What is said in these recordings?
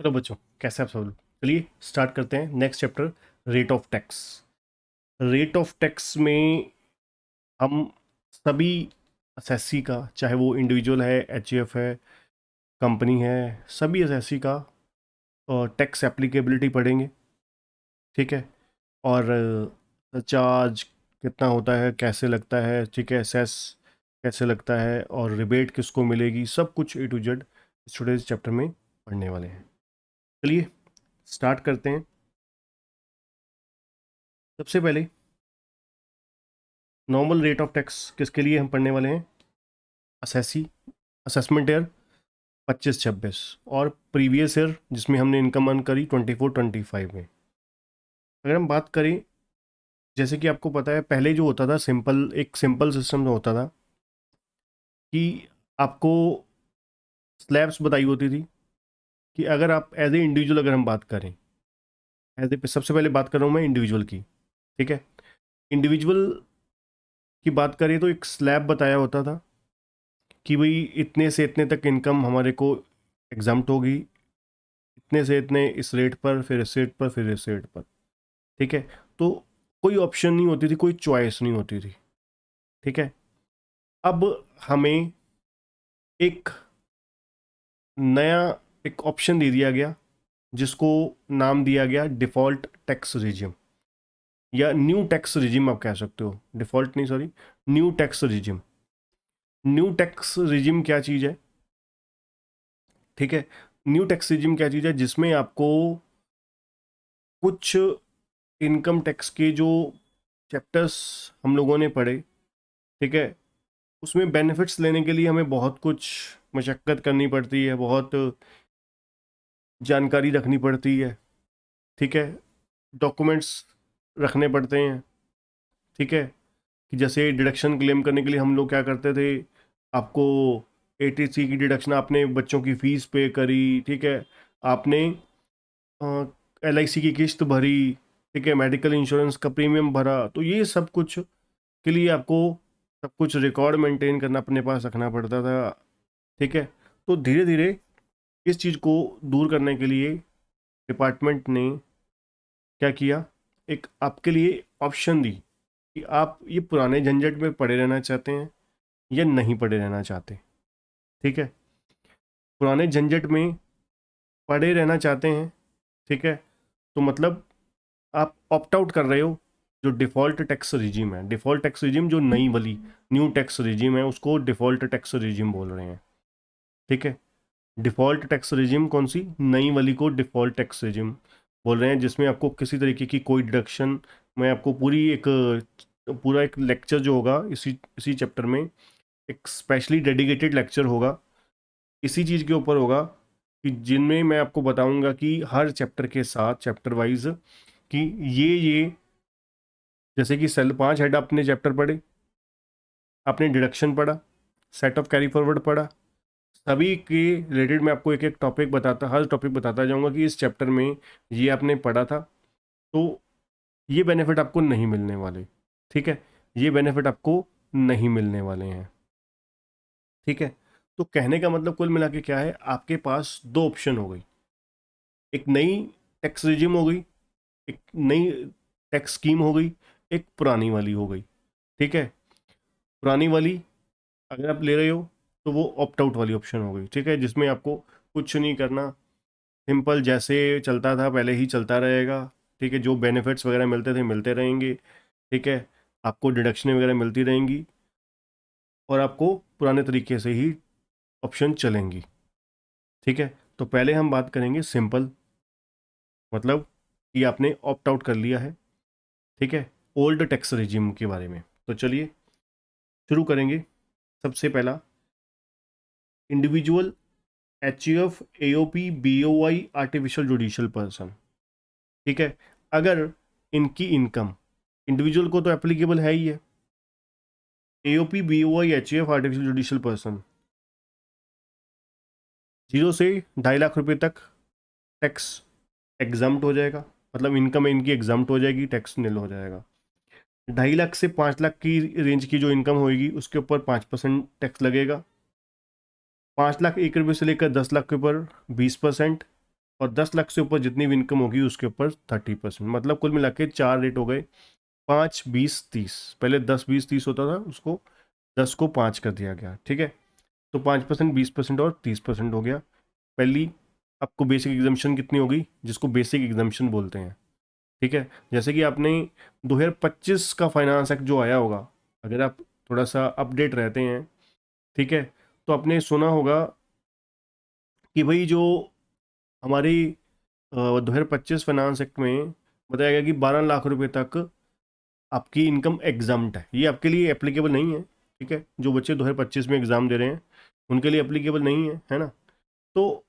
चलो बच्चों, कैसे आप सब लोग? चलिए स्टार्ट करते हैं next chapter, rate of tax. Rate of tax में हम सभी एसएससी का, चाहे वो इंडिविजुअल है, एचईएफ है, कंपनी है, सभी एसएससी का टैक्स एप्लीकेबिलिटी पढ़ेंगे। ठीक है। और चार्ज कितना होता है, कैसे लगता है, ठीक है, सेस कैसे लगता है, और रिबेट किसको मिलेगी, सब कुछ ए टू जेड स्टूडेंट्स चैप्टर में पढ़ने वाले हैं। चलिए स्टार्ट करते हैं। सबसे पहले नॉर्मल रेट ऑफ टैक्स किसके लिए हम पढ़ने वाले हैं? असेसी असेसमेंट ईयर 25-26 और प्रीवियस ईयर जिसमें हमने इनकम अर्न करी 24-25 में। अगर हम बात करें, जैसे कि आपको पता है पहले जो होता था एक सिंपल सिस्टम जो होता था कि आपको स्लैब्स बताई होती थी कि अगर आप एज ए इंडिविजुअल, अगर हम बात करें एज ए, सबसे पहले बात कर रहा हूँ मैं इंडिविजुअल की। ठीक है। इंडिविजुअल की बात करें तो एक स्लैब बताया होता था कि भाई इतने से इतने तक इनकम हमारे को एग्जाम्प्ट होगी, इतने से इतने इस रेट पर, फिर इस रेट पर, फिर इस रेट पर। ठीक है। तो कोई ऑप्शन नहीं होती थी, कोई चॉइस नहीं होती थी। ठीक है। अब हमें एक नया एक ऑप्शन दे दिया गया जिसको नाम दिया गया डिफ़ॉल्ट टैक्स रिजिम, या न्यू टैक्स रिजिम आप कह सकते हो। डिफ़ॉल्ट नहीं, sorry, new tax regime. New tax regime क्या चीज़ है? ठीक है। न्यू टैक्स रिजिम क्या चीज़ है? जिसमें आपको कुछ इनकम टैक्स के जो चैप्टर्स हम लोगों ने पढ़े, ठीक है, उसमें बेनिफिट्स लेने के लिए हमें बहुत कुछ मशक्क़त करनी पड़ती है, बहुत जानकारी रखनी पड़ती है। ठीक है। डॉक्यूमेंट्स रखने पड़ते हैं। ठीक है। कि जैसे डिडक्शन क्लेम करने के लिए हम लोग क्या करते थे, आपको एटीसी की डिडक्शन, आपने बच्चों की फ़ीस पे करी, ठीक है, आपने एलआईसी की किस्त भरी, ठीक है, मेडिकल इंश्योरेंस का प्रीमियम भरा, तो ये सब कुछ के लिए आपको सब कुछ रिकॉर्ड मेंटेन करना अपने पास रखना पड़ता था। ठीक है। तो धीरे धीरे इस चीज़ को दूर करने के लिए डिपार्टमेंट ने क्या किया, एक आपके लिए ऑप्शन दी कि आप ये पुराने झंझट में पड़े रहना चाहते हैं या नहीं पड़े रहना चाहते। ठीक है। पुराने झंझट में पड़े रहना चाहते हैं, ठीक है, तो मतलब आप ऑप्ट आउट कर रहे हो जो डिफ़ॉल्ट टैक्स रिजीम है। डिफ़ॉल्ट टैक्स रिजीम जो नई वाली न्यू टैक्स रिजीम है उसको डिफ़ॉल्ट टैक्स रिजीम बोल रहे हैं। ठीक है। डिफ़ॉल्ट टैक्स रिजीम कौन सी? नई वाली को डिफ़ॉल्ट टैक्स रिजीम बोल रहे हैं, जिसमें आपको किसी तरीके की कोई डिडक्शन, मैं आपको पूरा एक लेक्चर जो होगा इसी इसी चैप्टर में, एक स्पेशली डेडिकेटेड लेक्चर होगा इसी चीज़ के ऊपर होगा, कि जिनमें मैं आपको बताऊंगा कि हर चैप्टर के साथ चैप्टर वाइज कि ये जैसे कि सेल 5 हेड आपने चैप्टर पढ़े, आपने डिडक्शन पढ़ा, सेट ऑफ कैरी फॉरवर्ड पढ़ा, सभी के रिलेटेड मैं आपको एक एक टॉपिक बताता, हर टॉपिक बताता जाऊंगा कि इस चैप्टर में ये आपने पढ़ा था, तो ये बेनिफिट आपको नहीं मिलने वाले। ठीक है। ये बेनिफिट आपको नहीं मिलने वाले हैं। ठीक है। तो कहने का मतलब कुल मिला के क्या है, आपके पास दो ऑप्शन हो गई, एक नई टैक्स रिजिम हो गई, एक नई टैक्स स्कीम हो गई, एक पुरानी वाली हो गई। ठीक है। पुरानी वाली अगर आप ले रहे हो तो वो ऑप्ट आउट वाली ऑप्शन हो गई। ठीक है। जिसमें आपको कुछ नहीं करना, सिंपल जैसे चलता था पहले ही चलता रहेगा। ठीक है। जो बेनिफिट्स वगैरह मिलते थे मिलते रहेंगे। ठीक है। आपको डिडक्शनें वगैरह मिलती रहेंगी और आपको पुराने तरीके से ही ऑप्शन चलेंगी। ठीक है। तो पहले हम बात करेंगे सिंपल, मतलब कि आपने ऑप्ट आउट कर लिया है, ठीक है, ओल्ड टैक्स रिजिम के बारे में। तो चलिए शुरू करेंगे। सबसे पहला, individual, HUF, AOP, BOI, artificial judicial person. ठीक है। अगर इनकी इनकम, इंडिविजुअल को तो एप्लीकेबल है ही है, AOP, BOI, HUF, artificial judicial person, 0 से 2.5 लाख रुपए तक टैक्स एग्जाम्प्ट हो जाएगा, मतलब इनकम इनकी एग्जाम्प्ट हो जाएगी, टैक्स निल हो जाएगा। 2.5 लाख से 5 लाख की रेंज की जो इनकम होगी उसके ऊपर 5% टैक्स लगेगा। 5 लाख 1 रुपये से लेकर 10 लाख के ऊपर 20%, और 10 लाख से ऊपर जितनी भी इनकम होगी उसके ऊपर 30%। मतलब कुल मिला के 4 रेट हो गए, 5, 20, 30। पहले 10, 20, 30 होता था, उसको 10 को 5 कर दिया गया, ठीक है। तो 5%, 20% और 30% हो गया। पहली आपको बेसिक एग्जाम्शन कितनी होगी, जिसको बेसिक एग्जाम्शन बोलते हैं, ठीक है। जैसे कि आपने 2025 का फाइनेंस एक्ट जो आया होगा, अगर आप थोड़ा सा अपडेट रहते हैं, ठीक है, तो आपने सुना होगा कि भाई जो हमारी 2025 फाइनेंस एक्ट में बताया गया कि 12 लाख रुपए तक आपकी इनकम एग्जाम्ट है। ये आपके लिए एप्लीकेबल नहीं है, ठीक है। जो बच्चे 2025 में एग्ज़ाम दे रहे हैं उनके लिए एप्लीकेबल नहीं है ना। तो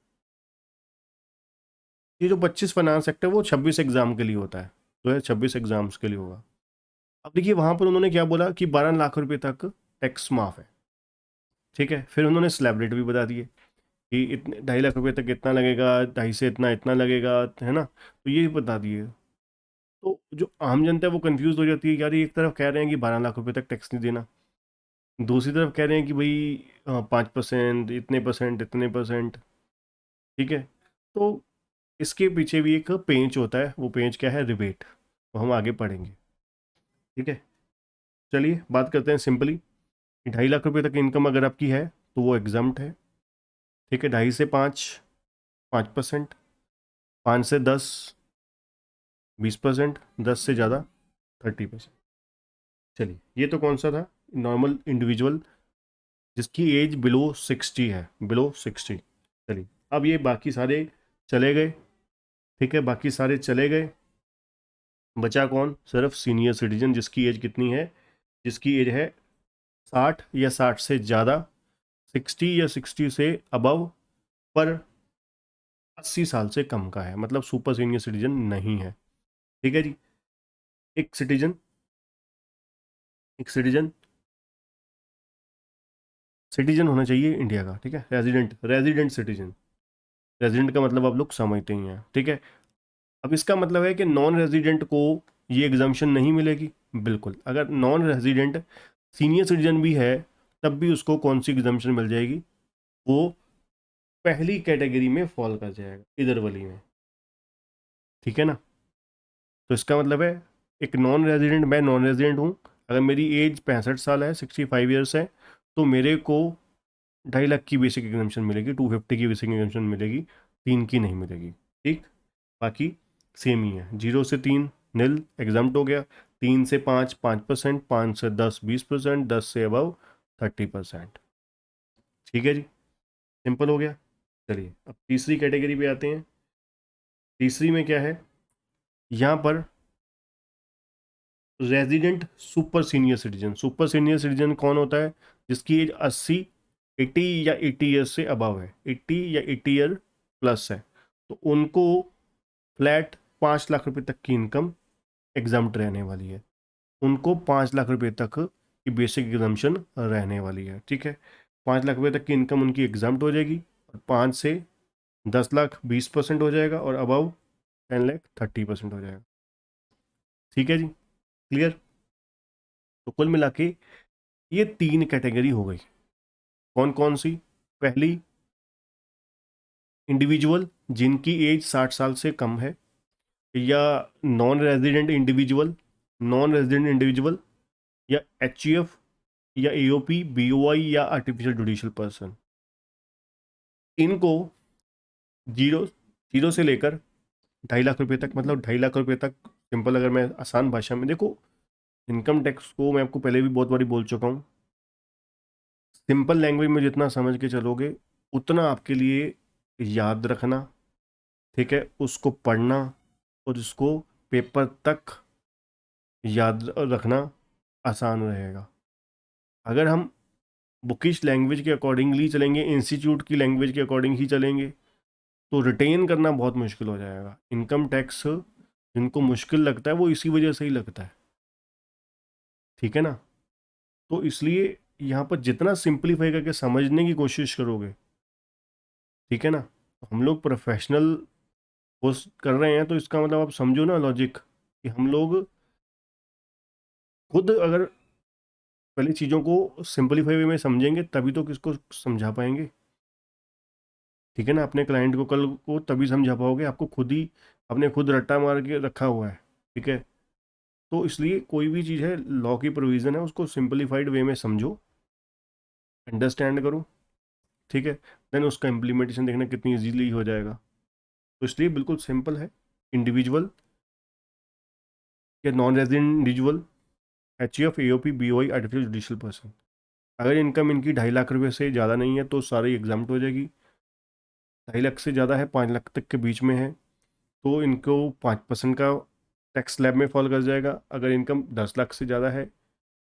ये जो 25 फाइनेंस एक्ट है वो 26 एग्ज़ाम के लिए होता है, 2026 एग्ज़ाम्स के लिए होगा। अब देखिए वहाँ पर उन्होंने क्या बोला कि 12 लाख रुपए तक टैक्स माफ़ है, ठीक है। फिर उन्होंने स्लैब रेट भी बता दिए कि इतने 2.5 लाख रुपए तक इतना लगेगा, 2.5 से इतना इतना लगेगा, है ना। तो ये भी बता दिए। तो जो आम जनता है वो कंफ्यूज हो जाती है कि यार ये एक तरफ कह रहे हैं कि 12 लाख रुपए तक टैक्स नहीं देना, दूसरी तरफ कह रहे हैं कि भाई 5%, इतने परसेंट, ठीक है। तो इसके पीछे भी एक पेंच होता है, वो पेंच क्या है, रिबेट, वो हम आगे पढ़ेंगे, ठीक है। चलिए बात करते हैं सिंपली। 2.5 लाख रुपए तक इनकम अगर आपकी है तो वो एग्जाम्प्ट है, ठीक है। 2.5 से 5, 5%, 5 से 10, 20%, 10 से ज़्यादा 30%। चलिए ये तो कौन सा था, नॉर्मल इंडिविजुअल जिसकी एज बिलो 60 है, बिलो 60। चलिए अब ये बाकी सारे चले गए, ठीक है, बाकी सारे चले गए। बचा कौन, सिर्फ सीनियर सिटीजन, जिसकी एज कितनी है, जिसकी एज है 60 या 60 से ज़्यादा, 60 या 60 से अबव, पर 80 साल से कम का है, मतलब सुपर सीनियर सिटीजन नहीं है, ठीक है जी। एक सिटीजन, एक सिटीजन, सिटीजन होना चाहिए इंडिया का, ठीक है। रेजिडेंट, रेजिडेंट सिटीजन, रेजिडेंट का मतलब आप लोग समझते ही हैं, ठीक है। अब इसका मतलब है कि नॉन रेजिडेंट को ये एग्जाम्शन नहीं मिलेगी, बिल्कुल। अगर नॉन रेजिडेंट सीनियर सिटीजन भी है तब भी उसको कौन सी एग्जाम्शन मिल जाएगी, वो पहली कैटेगरी में फॉल कर जाएगा, इधर वाली में, ठीक है ना। तो इसका मतलब है एक नॉन रेजिडेंट, मैं नॉन रेजिडेंट हूँ, अगर मेरी एज 65 साल है, 65 ईयर्स है, तो मेरे को 2.5 लाख की बेसिक एग्जाम्शन मिलेगी, 250 की बेसिक एग्जाम्शन मिलेगी, 3 की नहीं मिलेगी, ठीक। बाकी सेम ही है, 0 से 3 नील एग्जाम्प्ट हो गया, 3 से 5 5%, 5 से 10 20%, 10 से अबव 30%, ठीक है जी, सिंपल हो गया। चलिए अब तीसरी कैटेगरी पे आते हैं। तीसरी में क्या है, यहाँ पर resident super senior citizen. Super senior citizen कौन होता है, जिसकी एज 80, 80 या 80 ईयर्स से अबव है, 80 या 80 ईयर प्लस है, तो उनको फ्लैट 5 लाख रुपए तक की इनकम एग्जाम्प्ट रहने वाली है, उनको 5 लाख रुपए तक की बेसिक एग्जाम्शन रहने वाली है, ठीक है। 5 लाख रुपए तक की इनकम उनकी एग्जाम्प्ट हो जाएगी, और 5 से 10 लाख 20% हो जाएगा, और अबव 10 लाख 30% हो जाएगा, ठीक है जी, क्लियर। तो कुल मिला के ये 3 कैटेगरी हो गई। कौन कौन सी, पहली इंडिविजुअल जिनकी एज 60 साल से कम है, या non resident individual, non resident individual, या एच या एओपी, बीओआई या आर्टिफिशियल जुडिशियल पर्सन, इनको जीरो जीरो से लेकर 2.5 लाख रुपए तक, मतलब 2.5 लाख रुपए तक, सिंपल अगर मैं आसान भाषा में देखो, इनकम टैक्स को मैं आपको पहले भी बहुत बारी बोल चुका हूँ, सिंपल लैंग्वेज में जितना समझ के चलोगे उतना आपके लिए याद रखना, ठीक है, उसको पढ़ना और उसको पेपर तक याद रखना आसान रहेगा। अगर हम बुकिश लैंग्वेज के अकॉर्डिंगली चलेंगे, इंस्टीट्यूट की लैंग्वेज के अकॉर्डिंग ही चलेंगे, तो रिटेन करना बहुत मुश्किल हो जाएगा। इनकम टैक्स जिनको मुश्किल लगता है वो इसी वजह से ही लगता है, ठीक है ना। तो इसलिए यहाँ पर जितना सिंप्लीफाई करके समझने की कोशिश करोगे, ठीक है ना, तो हम लोग प्रोफेशनल कोर्स कर रहे हैं, तो इसका मतलब आप समझो ना लॉजिक, कि हम लोग खुद अगर पहले चीज़ों को सिंपलीफाई वे में समझेंगे तभी तो किसको समझा पाएंगे। ठीक है ना, अपने क्लाइंट को कल को तभी समझा पाओगे, आपको खुद ही अपने खुद रट्टा मार के रखा हुआ है। ठीक है, तो इसलिए कोई भी चीज़ है, लॉ की प्रोविज़न है, उसको सिंपलीफाइड वे में समझो, अंडरस्टैंड करो। ठीक है, देन उसका इम्प्लीमेंटेशन देखना कितनी इजीली हो जाएगा। तो इसलिए बिल्कुल सिंपल है। इंडिविजुअल या non resident individual, H U F, A O P, B O I, artificial judicial person, अगर इनकम इनकी 2.5 लाख रुपये से ज़्यादा नहीं है तो सारी एग्जाम्प्ट हो जाएगी। 2.5 लाख से ज़्यादा है, 5 लाख तक के बीच में है, तो इनको 5% का टैक्स स्लैब में फॉल कर जाएगा। अगर इनकम 10 लाख से ज़्यादा है,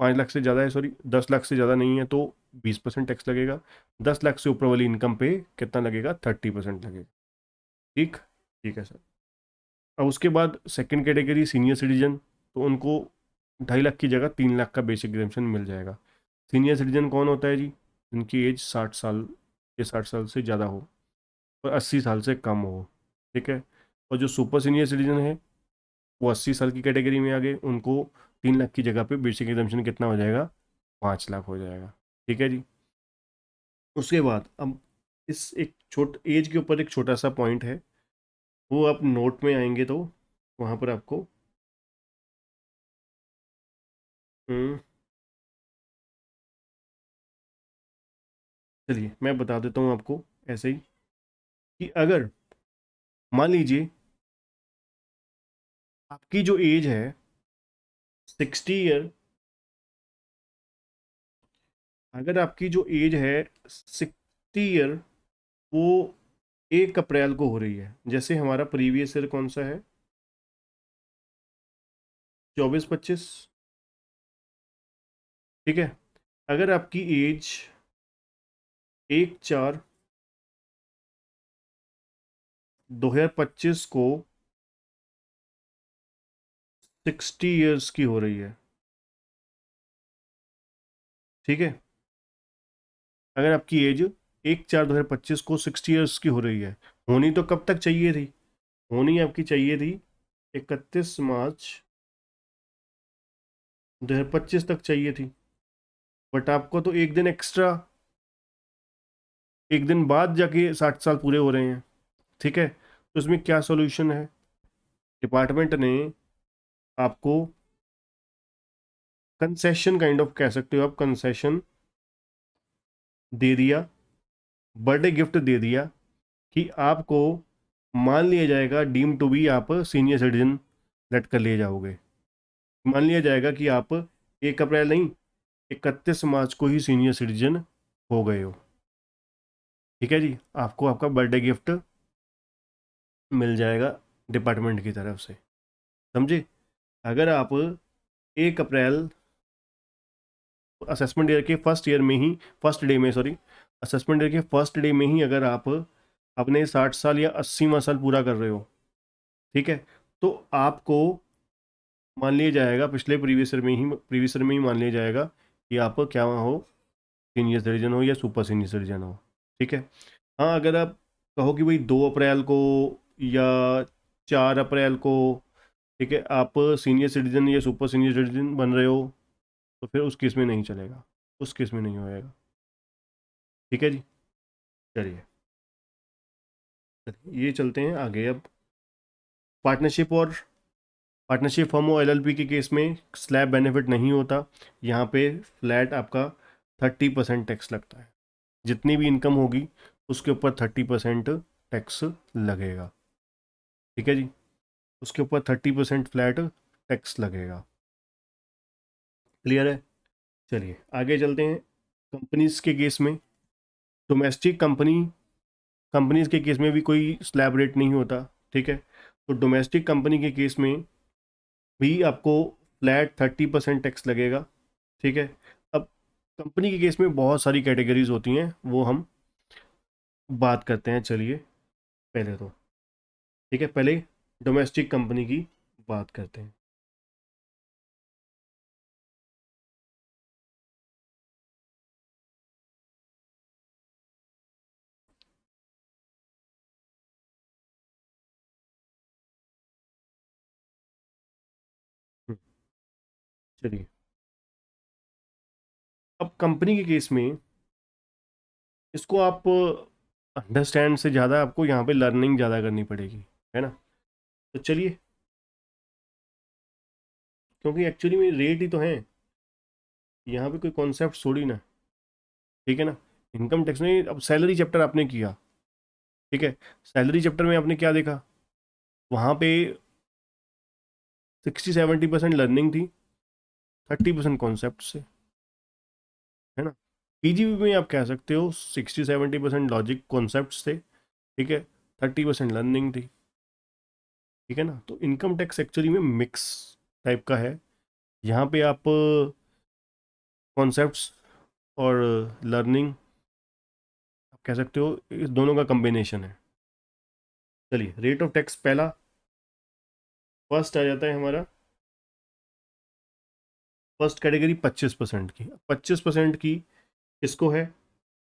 5 लाख से ज़्यादा है, सॉरी, 10 लाख से ज़्यादा नहीं है तो 20% टैक्स लगेगा। 10 लाख से ऊपर वाली इनकम पे कितना लगेगा? 30% लगेगा। ठीक, ठीक है सर। अब उसके बाद सेकंड कैटेगरी सीनियर सिटीजन, तो उनको 2.5 लाख की जगह 3 लाख का बेसिक एग्जाम्पशन मिल जाएगा। सीनियर सिटीजन कौन होता है जी? जिनकी एज 60 साल या 60 साल से ज़्यादा हो और 80 साल से कम हो। ठीक है, और जो सुपर सीनियर सिटीजन है वो 80 साल की कैटेगरी में आ गए, उनको 3 लाख की जगह पे बेसिक एग्जाम्पशन कितना हो जाएगा? 5 लाख हो जाएगा। ठीक है जी। उसके बाद अब इस एक छोट एज के ऊपर एक छोटा सा पॉइंट है, वो आप नोट में आएंगे तो वहाँ पर आपको हम्म, चलिए मैं बता देता हूँ आपको ऐसे ही, कि अगर मान लीजिए आपकी जो एज है 60 ईयर, अगर आपकी जो एज है 60 ईयर, वो 1 अप्रैल को हो रही है, जैसे हमारा प्रीवियस ईयर कौन सा है? 24-25। ठीक है, अगर आपकी एज 1/4/2025 को 60 ईयर्स की हो रही है, ठीक है, अगर आपकी एज 1/4/2025 को 60 ईयर्स की हो रही है, होनी तो कब तक चाहिए थी? होनी आपकी चाहिए थी 31 मार्च 2025 तक चाहिए थी, बट आपको तो एक दिन एक्स्ट्रा, एक दिन बाद जाके 60 साल पूरे हो रहे हैं। ठीक है, तो इसमें क्या सॉल्यूशन है? डिपार्टमेंट ने आपको कंसेशन, काइंड ऑफ कह सकते हो आप, कंसेशन दे दिया, बर्थडे गिफ्ट दे दिया, कि आपको मान लिया जाएगा डीम टू बी, आप सीनियर सिटीजन लेट कर लिए जाओगे। मान लिया जाएगा कि आप 1 अप्रैल नहीं, 31 मार्च को ही सीनियर सिटीजन हो गए हो। ठीक है जी, आपको आपका बर्थडे गिफ्ट मिल जाएगा डिपार्टमेंट की तरफ से। समझे? अगर आप 1 अप्रैल असेसमेंट ईयर के फर्स्ट ईयर में ही, फर्स्ट डे में, सॉरी, असेसमेंट ईयर के फर्स्ट डे में ही अगर आप अपने 60 साल या 80वां साल पूरा कर रहे हो, ठीक है, तो आपको मान लिया जाएगा, पिछले प्रीवियस ईयर में ही मान लिया जाएगा कि आप क्या हो, सीनियर सिटीजन हो या सुपर सीनियर सिटीजन हो। ठीक है। हाँ, अगर आप कहो कि भाई 2 अप्रैल को या 4 अप्रैल को, ठीक है, आप सीनियर सिटीजन या सुपर सीनियर सिटीजन बन रहे हो, तो फिर उस केस में नहीं चलेगा, उस केस में नहीं होएगा। ठीक है जी। चलिए, ये चलते हैं आगे अब। पार्टनरशिप और पार्टनरशिप फर्म और एलएलपी के केस में स्लैब बेनिफिट नहीं होता। यहाँ पे फ्लैट आपका 30% टैक्स लगता है, जितनी भी इनकम होगी उसके ऊपर 30% टैक्स लगेगा। ठीक है जी, उसके ऊपर 30% फ्लैट टैक्स लगेगा। क्लियर है? चलिए आगे चलते हैं। कंपनीज के केस में, डोमेस्टिक कंपनीज के केस में भी कोई स्लैब रेट नहीं होता। ठीक है, तो डोमेस्टिक कंपनी के केस में भी आपको फ्लैट 30% टैक्स लगेगा। ठीक है, अब कंपनी के केस में बहुत सारी कैटेगरीज होती हैं, वो हम बात करते हैं। चलिए पहले तो, ठीक है, पहले डोमेस्टिक कंपनी की बात करते हैं। हम्म, चलिए, अब कंपनी के केस में इसको आप अंडरस्टैंड से ज़्यादा आपको यहाँ पे लर्निंग ज़्यादा करनी पड़ेगी, है ना। तो चलिए, क्योंकि एक्चुअली में रेट ही तो है, यहाँ पे कोई कॉन्सेप्ट थोड़ी ना, ठीक है ना। इनकम टैक्स में अब सैलरी चैप्टर आपने किया, ठीक है, सैलरी चैप्टर में आपने क्या देखा, वहाँ पे 60-70% लर्निंग थी, 30% कॉन्सेप्ट से, है ना। पीजीबी में आप कह सकते हो 60-70% लॉजिक कॉन्सेप्ट से, ठीक है, 30% लर्निंग थी, ठीक है ना। तो इनकम टैक्स एक्चुअली में मिक्स टाइप का है, यहाँ पे आप कॉन्सेप्ट्स और लर्निंग आप कह सकते हो इस दोनों का कम्बिनेशन है। चलिए, रेट ऑफ टैक्स पहला फर्स्ट आ जाता है हमारा, फर्स्ट कैटेगरी 25% की, 25% की किसको है,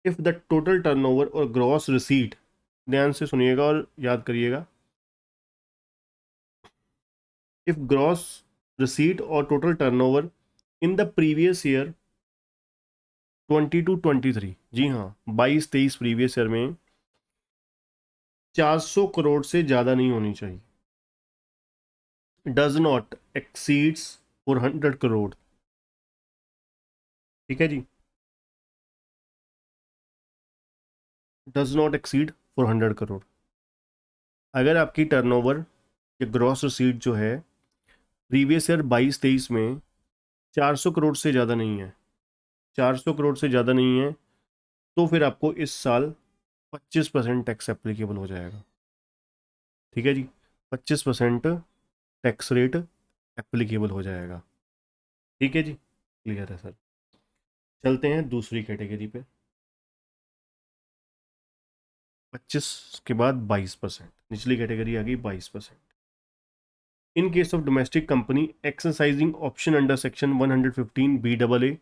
इफ़ द टोटल टर्नओवर और ग्रॉस रिसीट, ध्यान से सुनिएगा और याद करिएगा, इफ ग्रॉस रिसीट और total turnover in the previous year 22-23, जी हाँ 22-23 प्रीवियस ईयर में 400 करोड़ से ज़्यादा नहीं होनी चाहिए, डज नॉट एक्सीड्स 400 करोड़, ठीक है जी, डज नॉट एक्सीड 400 करोड़। अगर आपकी टर्नओवर या ग्रॉस रिसीट जो है प्रीवियस ईयर 22-23 में 400 करोड़ से ज़्यादा नहीं है, 400 करोड़ से ज़्यादा नहीं है, तो फिर आपको इस साल 25% टैक्स एप्लीकेबल हो जाएगा, ठीक है जी, 25% टैक्स रेट एप्लीकेबल हो जाएगा, ठीक है जी, क्लियर है सर। चलते हैं दूसरी कैटेगरी पे, 25 के बाद 22%, निचली कैटेगरी आ गई 22%। In case of domestic company exercising option under section 115 B double A,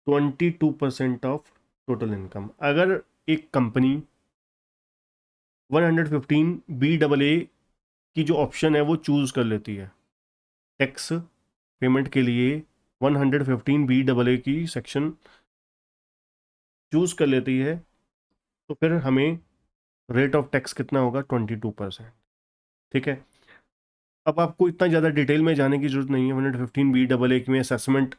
22% of total income. अगर एक कंपनी 115 बी डबल ए की जो ऑप्शन है वो चूज कर लेती है टैक्स पेमेंट के लिए, 115 बी डबल ए की सेक्शन चूज कर लेती है, तो फिर हमें रेट ऑफ टैक्स कितना होगा, 22%, ठीक है। अब आपको इतना ज़्यादा डिटेल में जाने की जरूरत नहीं है, 115 बी डबल ए में असेसमेंट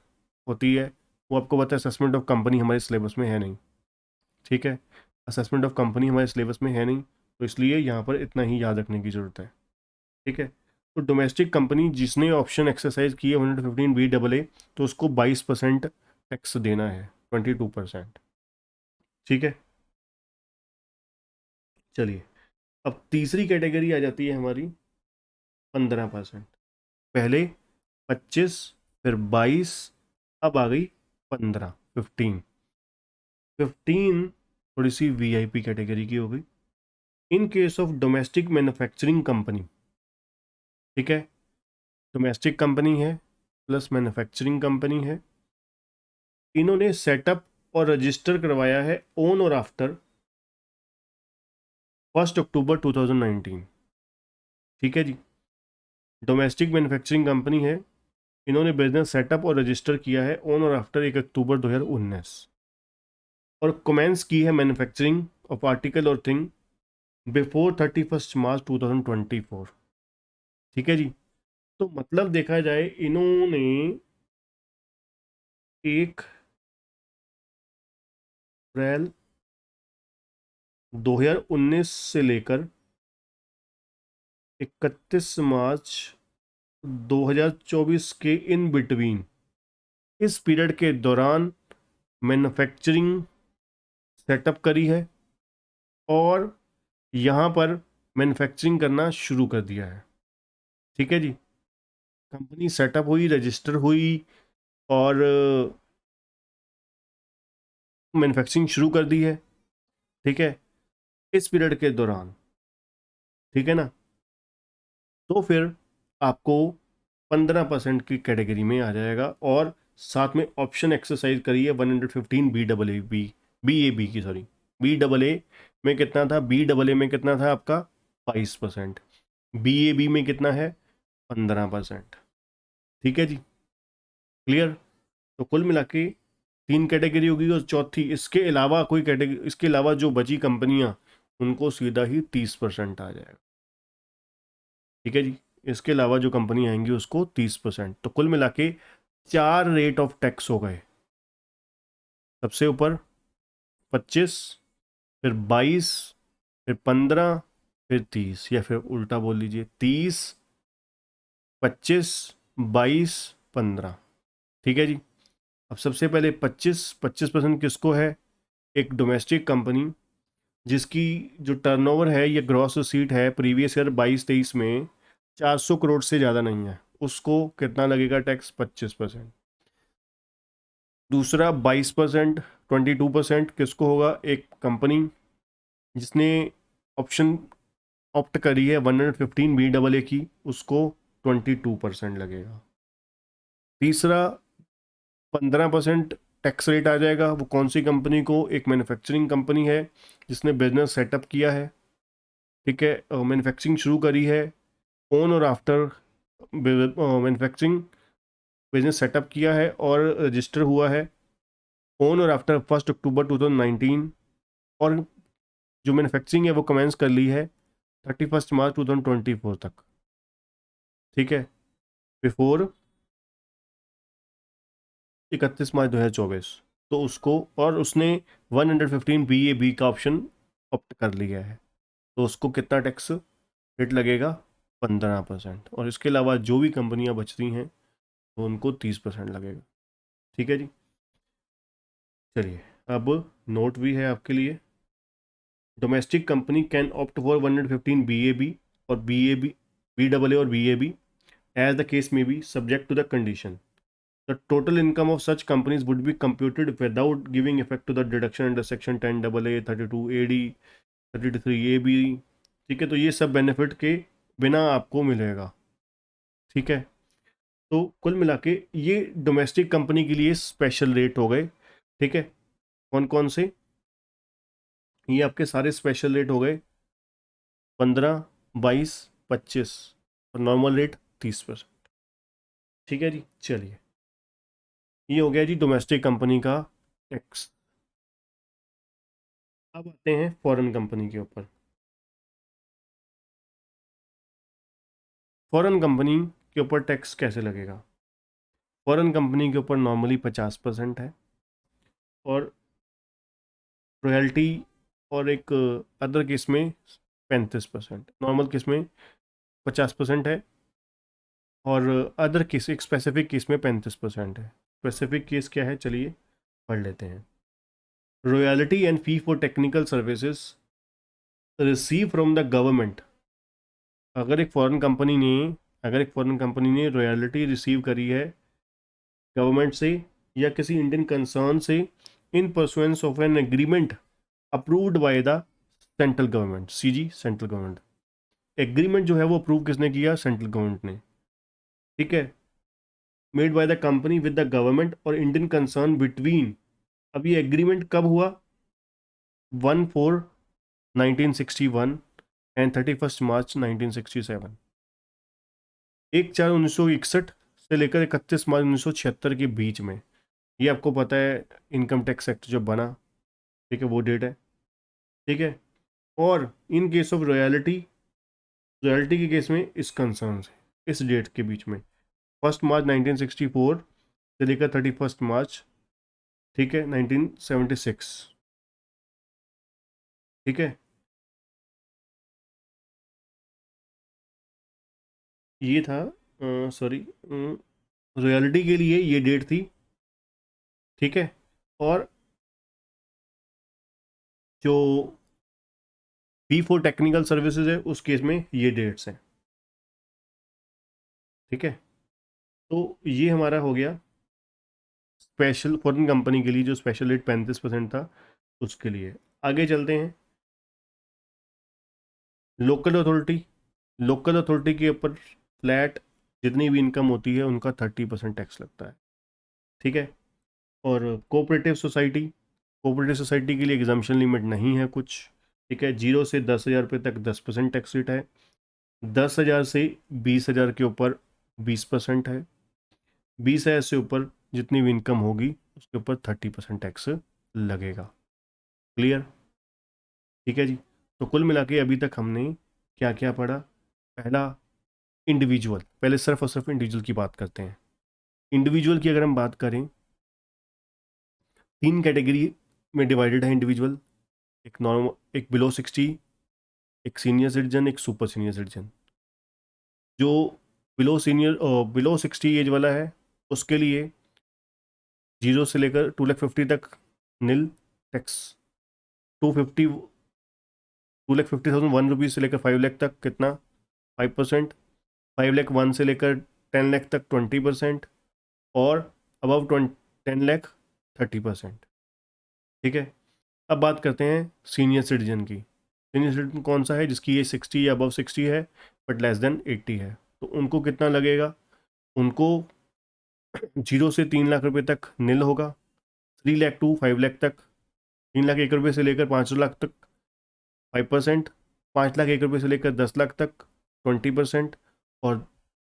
होती है, वो आपको पता है, असेसमेंट ऑफ कंपनी हमारे सिलेबस में है नहीं, ठीक है, असेसमेंट ऑफ कंपनी हमारे सिलेबस में है नहीं, तो इसलिए यहाँ पर इतना ही याद रखने की ज़रूरत है, ठीक है। तो डोमेस्टिक कंपनी जिसने ऑप्शन एक्सरसाइज की है 115 बी डबल ए, तो उसको 22% टैक्स देना है, 22%, ठीक है। चलिए, अब तीसरी कैटेगरी आ जाती है हमारी 15%, पहले 25, फिर 22, अब आ गई 15, 15 थोड़ी सी वीआईपी कैटेगरी की हो गई। इन case of domestic manufacturing company, ठीक है, डोमेस्टिक कंपनी है प्लस मैन्युफैक्चरिंग कंपनी है, इन्होंने सेटअप और रजिस्टर करवाया है ऑन और आफ्टर 1 अक्टूबर 2019, ठीक है जी, डोमेस्टिक मैन्युफैक्चरिंग कंपनी है, इन्होंने बिजनेस सेटअप और रजिस्टर किया है ऑन और आफ्टर 1 अक्टूबर 2019, और कमेंस की है मैन्युफैक्चरिंग ऑफ आर्टिकल और थिंग बिफोर 31 मार्च 2024, ठीक है जी। तो मतलब देखा जाए, इन्होंने 1 अप्रैल 2019 से लेकर 31 मार्च 2024 के इन बिटवीन, इस पीरियड के दौरान मैन्युफैक्चरिंग सेटअप करी है और यहाँ पर मैन्युफैक्चरिंग करना शुरू कर दिया है, ठीक है जी। कंपनी सेटअप हुई, रजिस्टर हुई और मैन्युफैक्चरिंग शुरू कर दी है, ठीक है, इस पीरियड के दौरान, ठीक है ना। तो फिर आपको 15% की कैटेगरी में आ जाएगा, और साथ में ऑप्शन एक्सरसाइज करिए 115 B double A B, B A B की सॉरी, बी डबल ए में कितना था, बी डबल ए में कितना था आपका 22%, बी ए बी में कितना है 15%, ठीक है जी, क्लियर। तो कुल मिला के 3 कैटेगरी होगी, और चौथी इसके अलावा कोई कैटेगरी, इसके अलावा जो बची कंपनियां, उनको सीधा ही 30% आ जाएगा। ठीक है जी, इसके अलावा जो कंपनी आएंगी उसको 30%। तो कुल मिला के 4 रेट ऑफ टैक्स हो गए। सबसे ऊपर 25, फिर 22, फिर 15, फिर 30, या फिर उल्टा बोल लीजिए 30, 25, 22, 15। ठीक है जी। अब सबसे पहले 25% किसको है? एक डोमेस्टिक कंपनी जिसकी जो टर्नओवर है, ये ग्रॉस रिसीट है प्रीवियस ईयर 22-23 में 400 करोड़ से ज़्यादा नहीं है, उसको कितना लगेगा टैक्स? 25%। दूसरा 22%, 22% किसको होगा? एक कंपनी जिसने ऑप्शन ऑप्ट करी है 115 BAA की, उसको 22% लगेगा। तीसरा 15% टैक्स रेट आ जाएगा। वो कौन सी कंपनी को? एक मैन्युफैक्चरिंग कंपनी है जिसने बिजनेस सेटअप किया है, ठीक है, मैन्युफैक्चरिंग शुरू करी है, ऑन और आफ्टर मैन्युफैक्चरिंग बिजनेस सेटअप किया है और रजिस्टर हुआ है ऑन और आफ्टर 1 अक्टूबर 2019, और जो मैन्युफैक्चरिंग है वो कमेंस कर ली है 31 मार्च 2024 तक। ठीक है, बिफोर 31 मार्च 2024। तो उसको, और उसने 115 BAB का ऑप्शन ऑप्ट कर लिया है, तो उसको कितना टैक्स रेट लगेगा? 15%। और इसके अलावा जो भी कंपनियां बच रही हैं तो उनको 30% लगेगा। ठीक है जी। चलिए, अब नोट भी है आपके लिए। Domestic company can opt for 115 BAB और BAA और BAB as the case may be subject to the condition. The total income of such companies would be computed without giving effect to the deduction under section 10 AA, 32 AD, 33 AB। ठीक है, तो ये सब benefit के बिना आपको मिलेगा। ठीक है, तो कुल मिला के ये डोमेस्टिक कंपनी के लिए स्पेशल रेट हो गए। ठीक है, कौन कौन से? ये आपके सारे स्पेशल रेट हो गए, 15, 22, 25, और नॉर्मल रेट 30%। ठीक है जी। चलिए, ये हो गया जी डोमेस्टिक कंपनी का टैक्स। अब आते हैं फॉरेन कंपनी के ऊपर। फॉरेन कंपनी के ऊपर टैक्स कैसे लगेगा? फॉरेन कंपनी के ऊपर नॉर्मली 50% है, और रॉयल्टी और एक अदर केस में 35%। नॉर्मल केस में 50% है, और अदर केस, एक स्पेसिफिक केस में 35% है। स्पेसिफिक केस क्या है, चलिए पढ़ लेते हैं। Royalty and fee for technical services receive from the government. अगर एक फॉरेन कंपनी ने रॉयल्टी रिसीव करी है गवर्नमेंट से या किसी इंडियन कंसर्न से, इन pursuance of an agreement approved by the central government, CG central government. Agreement जो है वो अप्रूव किसने किया? सेंट्रल गवर्नमेंट ने। ठीक है, made by the company with the government और इंडियन कंसर्न बिटवीन। अब ये एग्रीमेंट कब हुआ? 1/4/1961 एंड 31 मार्च 1967। 1/4/1961 से लेकर 31 मार्च 1976 के बीच में। ये आपको पता है, इनकम टैक्स एक्ट जब बना, ठीक है, वो डेट है। ठीक है, और इन केस ऑफ रॉयल्टी, रॉयल्टी के केस में इस कंसर्न से इस डेट के बीच में 1 मार्च 1964 से लेकर 31 मार्च, ठीक है, 1976। ठीक है, ये था, सॉरी, रॉयल्टी के लिए ये डेट थी। ठीक है, और जो फी फॉर टेक्निकल सर्विसेज है उस केस में ये डेट्स हैं। ठीक है, तो ये हमारा हो गया स्पेशल फॉरेन कंपनी के लिए जो स्पेशल रेट 35% था उसके लिए। आगे चलते हैं। लोकल अथॉरिटी, लोकल अथॉरिटी के ऊपर फ्लैट जितनी भी इनकम होती है उनका 30% टैक्स लगता है। ठीक है, और कोऑपरेटिव सोसाइटी के लिए एग्जाम्पशन लिमिट नहीं है कुछ। ठीक है, 0 से 10,000 रुपये तक 10% टैक्स रेट है, 10,000 से 20,000 के ऊपर 20% है, 20,000 से ऊपर जितनी भी इनकम होगी उसके ऊपर 30% टैक्स लगेगा। क्लियर? ठीक है जी। तो कुल मिला के अभी तक हमने क्या क्या पढ़ा? पहला, इंडिविजुअल। पहले सिर्फ और सिर्फ इंडिविजुअल की बात करते हैं। इंडिविजुअल की अगर हम बात करें, 3 कैटेगरी में डिवाइडेड है इंडिविजुअल। एक नॉर्मल, एक बिलो 60, एक सीनियर सिटीजन, एक सुपर सीनियर सिटीजन। जो बिलो 60 एज वाला है, उसके लिए 0 से लेकर 2,50,000 तक नील टैक्स। 2,50,000 से लेकर 5 लाख तक कितना? 5%। 5 लाख 1 से लेकर 10 लाख तक 20%। और अबव 10 लाख 30%। ठीक है। अब बात करते हैं सीनियर सिटीजन की। सीनियर सिटीजन कौन सा है? जिसकी एज 60 या अबव 60 है बट लेस देन 80 है। तो उनको कितना लगेगा? उनको 0 से 3 लाख रुपए तक नील होगा। 3 लाख टू 5 लाख तक, 3 लाख 1 रुपये से लेकर 5 लाख तक 5%। 5 लाख 1 रुपये से लेकर 10 लाख तक 20%। और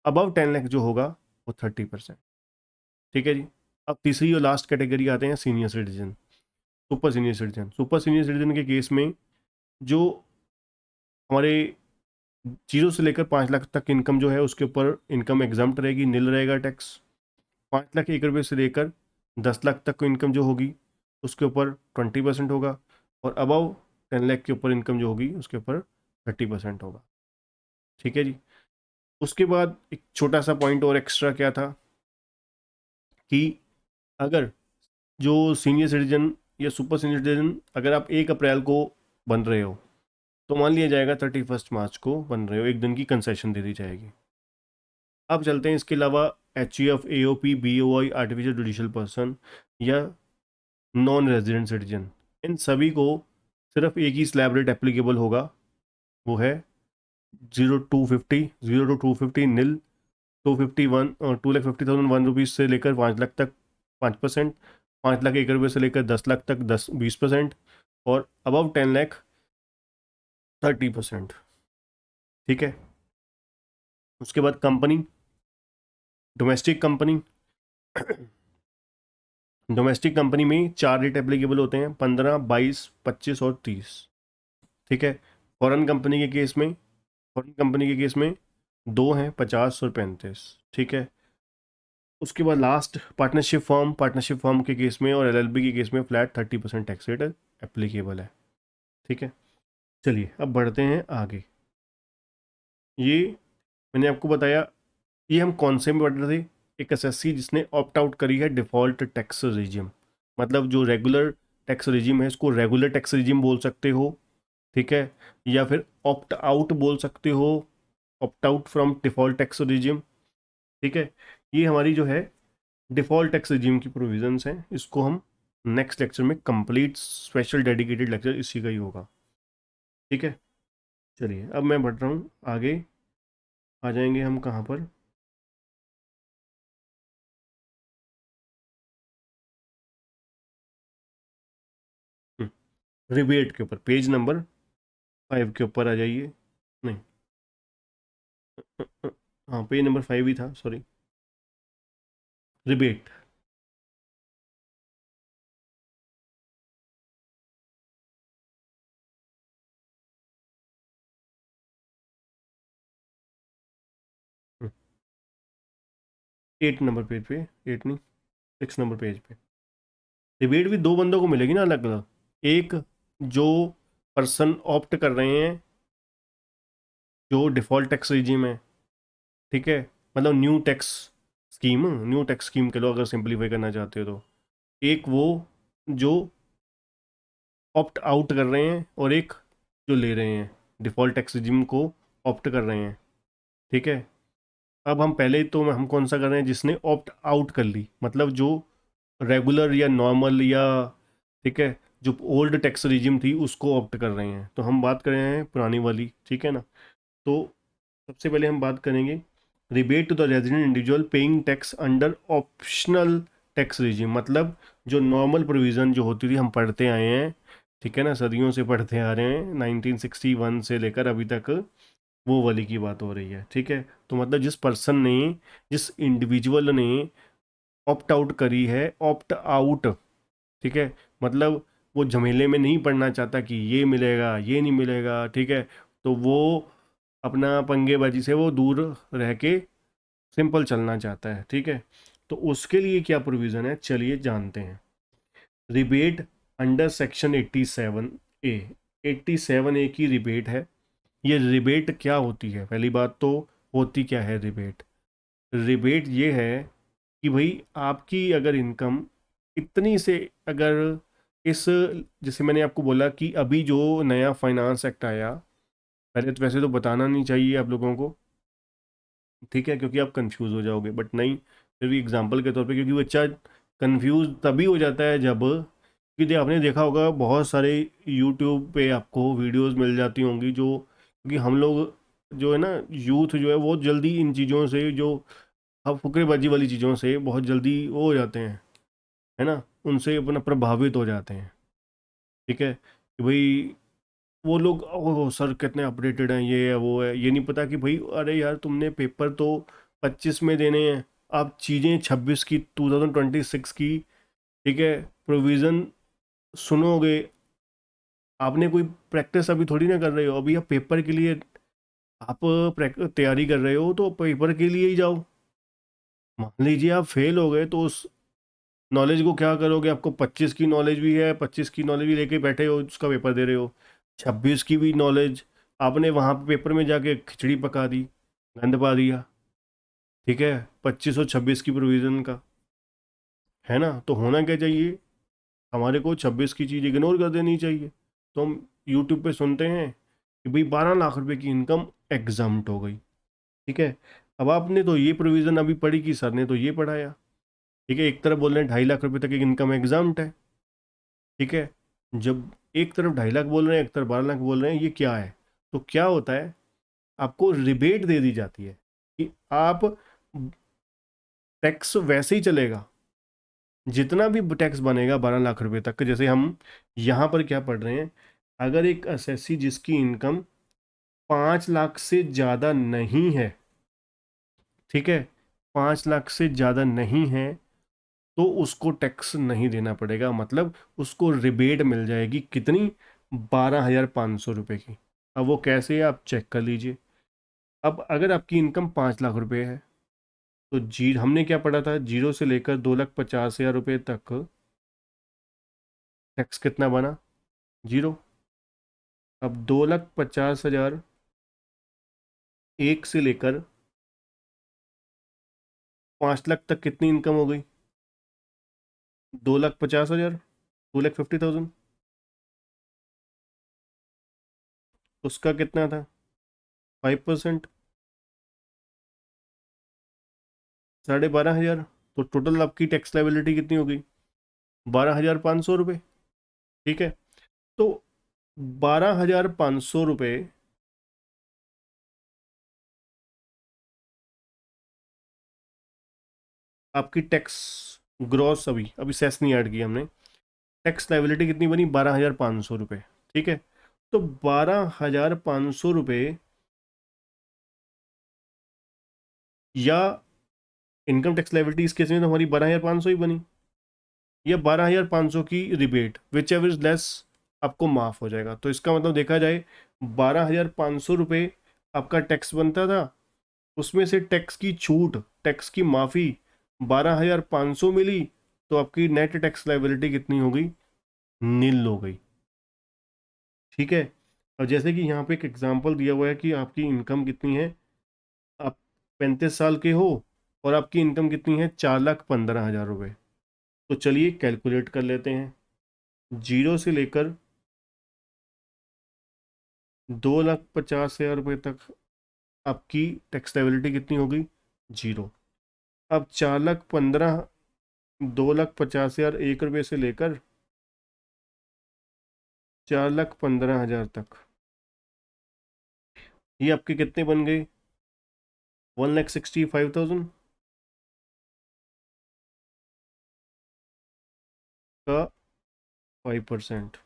अबव 10 लाख जो होगा वो 30%। ठीक है जी। अब तीसरी और लास्ट कैटेगरी आते हैं senior citizen, super senior citizen. Super senior citizen के केस में जो हमारे 0 से लेकर 5 लाख तक इनकम जो है उसके ऊपर इनकम एग्जम्प्ट रहेगी, नील रहेगा टैक्स। 5 लाख 1 रुपये से लेकर 10 लाख तक की इनकम जो होगी उसके ऊपर 20% होगा। और अबव 10 लाख के ऊपर इनकम जो होगी उसके ऊपर 30% होगा। ठीक है जी। उसके बाद एक छोटा सा पॉइंट और एक्स्ट्रा क्या था कि अगर जो सीनियर सिटीजन या सुपर सीनियर सिटीजन, अगर आप 1 अप्रैल को बन रहे हो तो मान लिया जाएगा 31 मार्च को बन रहे हो, एक दिन की कंसेशन दे दी जाएगी। अब चलते हैं इसके अलावा HUF, AOP, BOI, artificial judicial person या नॉन रेजिडेंट सिटीजन, इन सभी को सिर्फ एक ही स्लैब रेट एप्लीकेबल होगा, वो है 0 टू 50 नील। 2,50,001 से लेकर 5 लाख तक 5%। 5 लाख 1 रुपये से लेकर 10 लाख तक 20%। और अबव 10 लाख 30%। ठीक है। उसके बाद company, domestic company. Domestic company में 4 रेट एप्लीकेबल होते हैं, 15, 22, 25 और 30। ठीक है। फॉरेन कंपनी के केस में, फॉरेन कंपनी के केस में 2 हैं, 50 और 35। ठीक है। उसके बाद last partnership form. Partnership form के केस में और LLB के केस में फ्लैट 30% टैक्स रेट एप्लीकेबल है। ठीक है। चलिए अब बढ़ते हैं आगे। ये मैंने आपको बताया, ये हम कौन से में पढ़ रहे थे? एक SSC जिसने ऑप्ट आउट करी है डिफ़ॉल्ट टैक्स रिजिम, मतलब जो रेगुलर टैक्स रिजिम है इसको रेगुलर टैक्स रिजिम बोल सकते हो। ठीक है। या फिर ऑप्ट आउट बोल सकते हो, opt out from default tax regime. ठीक है। ये हमारी जो है डिफ़ॉल्ट टैक्स रिजिम की प्रोविजंस हैं। इसको हम नेक्स्ट लेक्चर में कंप्लीट स्पेशल डेडिकेटेड लेक्चर इसी का ही होगा। ठीक है। चलिए अब मैं बढ़ रहा हूँ आगे। आ जाएंगे हम कहाँ पर? रिबेट के ऊपर, पेज नंबर 5 के ऊपर आ जाइए। नहीं, हाँ पेज नंबर 5 ही था, सॉरी। रिबेट। 8 नंबर पेज पे, 8 नहीं, 6 नंबर पेज पे। रिबेट भी 2 बंदों को मिलेगी ना अलग अलग। एक जो पर्सन ऑप्ट कर रहे हैं, जो डिफ़ॉल्ट टैक्स रिजीम है। ठीक है। मतलब न्यू टैक्स स्कीम के लो अगर सिंपलीफाई करना चाहते हो तो। एक वो जो ऑप्ट आउट कर रहे हैं और एक जो ले रहे हैं, डिफ़ॉल्ट टैक्स रिजीम को ऑप्ट कर रहे हैं। ठीक है। अब हम पहले तो हम कौन सा कर रहे हैं? जिसने ऑप्ट आउट कर ली, मतलब जो रेगुलर या नॉर्मल या, ठीक है, जो ओल्ड टैक्स रिजिम थी उसको ऑप्ट कर रहे हैं। तो हम बात कर रहे हैं पुरानी वाली। ठीक है ना। तो सबसे पहले हम बात करेंगे rebate to the resident individual paying tax under optional tax regime. मतलब जो नॉर्मल प्रोविज़न जो होती थी हम पढ़ते आए हैं, ठीक है ना, सदियों से पढ़ते आ रहे हैं, 1961 से लेकर अभी तक, वो वाली की बात हो रही है। ठीक है। तो मतलब जिस इंडिविजुअल ने ऑप्ट आउट करी है, ऑप्ट आउट, ठीक है, मतलब वो झमेले में नहीं पड़ना चाहता कि ये मिलेगा ये नहीं मिलेगा, ठीक है, तो वो अपना पंगेबाजी से वो दूर रह के सिंपल चलना चाहता है, ठीक है। तो उसके लिए क्या प्रोविज़न है, चलिए जानते हैं। रिबेट अंडर सेक्शन 87 ए, 87 ए की रिबेट है। ये रिबेट क्या होती है, पहली बात तो होती क्या है रिबेट। रिबेट ये है कि भाई आपकी अगर इनकम इतनी से, अगर इस, जैसे मैंने आपको बोला कि अभी जो नया फाइनेंस एक्ट आया, पहले तो वैसे तो बताना नहीं चाहिए आप लोगों को, ठीक है, क्योंकि आप कंफ्यूज हो जाओगे, बट नहीं, फिर भी एग्जांपल के तौर पे, क्योंकि बच्चा कंफ्यूज तभी हो जाता है जब, क्योंकि आपने देखा होगा बहुत सारे यूट्यूब पे आपको वीडियोस मिल जाती होंगी जो, क्योंकि हम लोग जो है ना, यूथ जो है वो जल्दी इन चीज़ों से, जो अब फुकरेबाजी वाली चीज़ों से बहुत जल्दी वो हो जाते हैं, है ना, उनसे अपना प्रभावित हो जाते हैं, ठीक है, कि भाई वो लोग ओह सर कितने अपडेटेड हैं, ये है वो है, ये नहीं पता कि भाई अरे यार तुमने पेपर तो 25 में देने हैं, आप चीज़ें 26 की, 2026 की, ठीक है, प्रोविज़न सुनोगे, आपने कोई प्रैक्टिस अभी थोड़ी ना कर रहे हो, अभी आप पेपर के लिए आप तैयारी कर रहे हो तो पेपर के लिए ही जाओ। मान लीजिए आप फेल हो गए तो उस नॉलेज को क्या करोगे, आपको 25 की नॉलेज भी है, 25 की नॉलेज भी लेके बैठे हो, उसका पेपर दे रहे हो, 26 की भी नॉलेज आपने वहाँ पे पेपर में जाके खिचड़ी पका दी, गंद पा दिया, ठीक है, 25 और 26 की प्रोविज़न का, है ना, तो होना क्या चाहिए, हमारे को 26 की चीज़ इग्नोर कर देनी चाहिए। तो हम यूट्यूब पे सुनते हैं कि भाई 12 लाख रुपए की इनकम एग्जाम्प्ट हो गई, ठीक है। अब आपने तो ये प्रोविज़न अभी पढ़ी कि सर ने तो ये पढ़ाया, ठीक है, एक तरफ बोल रहे हैं 2.5 लाख रुपए तक की इनकम एग्जाम्प्ट है, ठीक है, जब एक तरफ 2.5 लाख बोल रहे हैं, एक तरफ 12 लाख बोल रहे हैं, ये क्या है, तो क्या होता है, आपको रिबेट दे दी जाती है कि आप टैक्स वैसे ही चलेगा, जितना भी टैक्स बनेगा 12 लाख रुपए तक, जैसे हम यहाँ पर क्या पढ़ रहे हैं, अगर एक एसएससी जिसकी इनकम 5 लाख से ज़्यादा नहीं है, ठीक है, 5 लाख से ज़्यादा नहीं है, तो उसको टैक्स नहीं देना पड़ेगा, मतलब उसको रिबेट मिल जाएगी, कितनी, 12,500 रुपये की। अब वो कैसे है आप चेक कर लीजिए। अब अगर आपकी इनकम 5 लाख रुपए है, तो जी हमने क्या पढ़ा था, 0 से लेकर 2,50,000 रुपये तक टैक्स कितना बना, 0। अब 2,50,000 एक से लेकर 5 लाख तक कितनी इनकम हो गई, 2,50,000, 2,50,000, उसका कितना था, 5%, 12,500, तो टोटल आपकी टैक्स लाइबिलिटी कितनी हो गई, 12,500 रुपये, ठीक है। तो 12,500 रुपये आपकी टैक्स ग्रॉस, अभी अभी सेस नहीं ऐड किया हमने, टैक्स लाइबिलिटी कितनी बनी, 12,500 रुपये, ठीक है। तो 12,500 रुपये, या इनकम टैक्स लाइबिलिटी इस केस में तो हमारी 12,500 ही बनी, या 12,500 की rebate, which ever is less आपको माफ़ हो जाएगा। तो इसका मतलब देखा जाए, 12,500 रुपये आपका टैक्स बनता था, उसमें से टैक्स की छूट, टैक्स की माफ़ी 12,500 मिली, तो आपकी नेट टैक्स लाइबिलिटी कितनी हो गई, नील हो गई, ठीक है। और जैसे कि यहाँ पे एक एग्जांपल दिया हुआ है कि आपकी इनकम कितनी है, आप 35 साल के हो और आपकी इनकम कितनी है, 4,15,000 रुपये। तो चलिए कैलकुलेट कर लेते हैं, 0 से लेकर 2,50,000 रुपये तक आपकी टैक्स लायबिलिटी कितनी होगी, 0। अब 4,15,000, 2,50,000 1 रुपये से लेकर 4,15,000 तक, ये आपके कितने बन गए, 1,65,000 का 5%।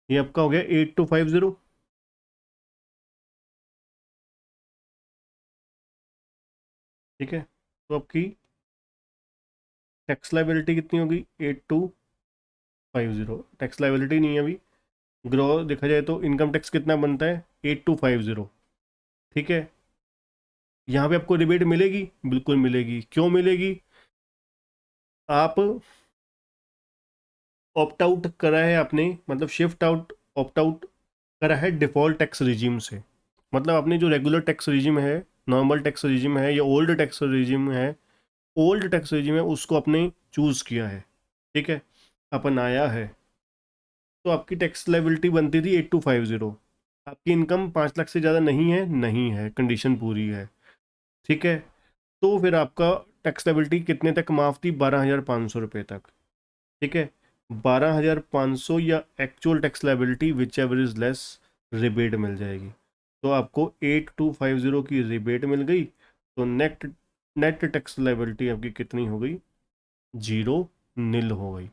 ये आपका हो गया 8250। ठीक है, तो आपकी टैक्स लाइबिलिटी कितनी होगी? 8250। टैक्स लाइबिलिटी नहीं है अभी, ग्रो देखा जाए तो इनकम टैक्स कितना बनता है? 8250। ठीक है, यहाँ पे आपको रिबेट मिलेगी, बिल्कुल मिलेगी। क्यों मिलेगी? आप ऑप्ट आउट करा है आपने, मतलब शिफ्ट आउट, ऑप्ट आउट करा है डिफॉल्ट टैक्स रिजीम से। मतलब आपने जो रेगुलर टैक्स रिजीम है, नॉर्मल टैक्स रिजीम है या ओल्ड टैक्स रिजीम है, ओल्ड टैक्स रिजीम है उसको आपने चूज किया है। ठीक है, अपनाया है, तो आपकी टैक्स लायबिलिटी बनती थी 8250। आपकी इनकम 5 लाख से ज़्यादा नहीं है, नहीं है, कंडीशन पूरी है। ठीक है, तो फिर आपका टैक्स लायबिलिटी कितने तक माफ थी? 12,500 रुपये तक। ठीक है, 12,500 या actual tax liability whichever is less, rebate मिल जाएगी। तो आपको 8250 की रिबेट मिल गई, तो नेट नेट टैक्स लायबिलिटी आपकी कितनी हो गई? जीरो, नील हो गई।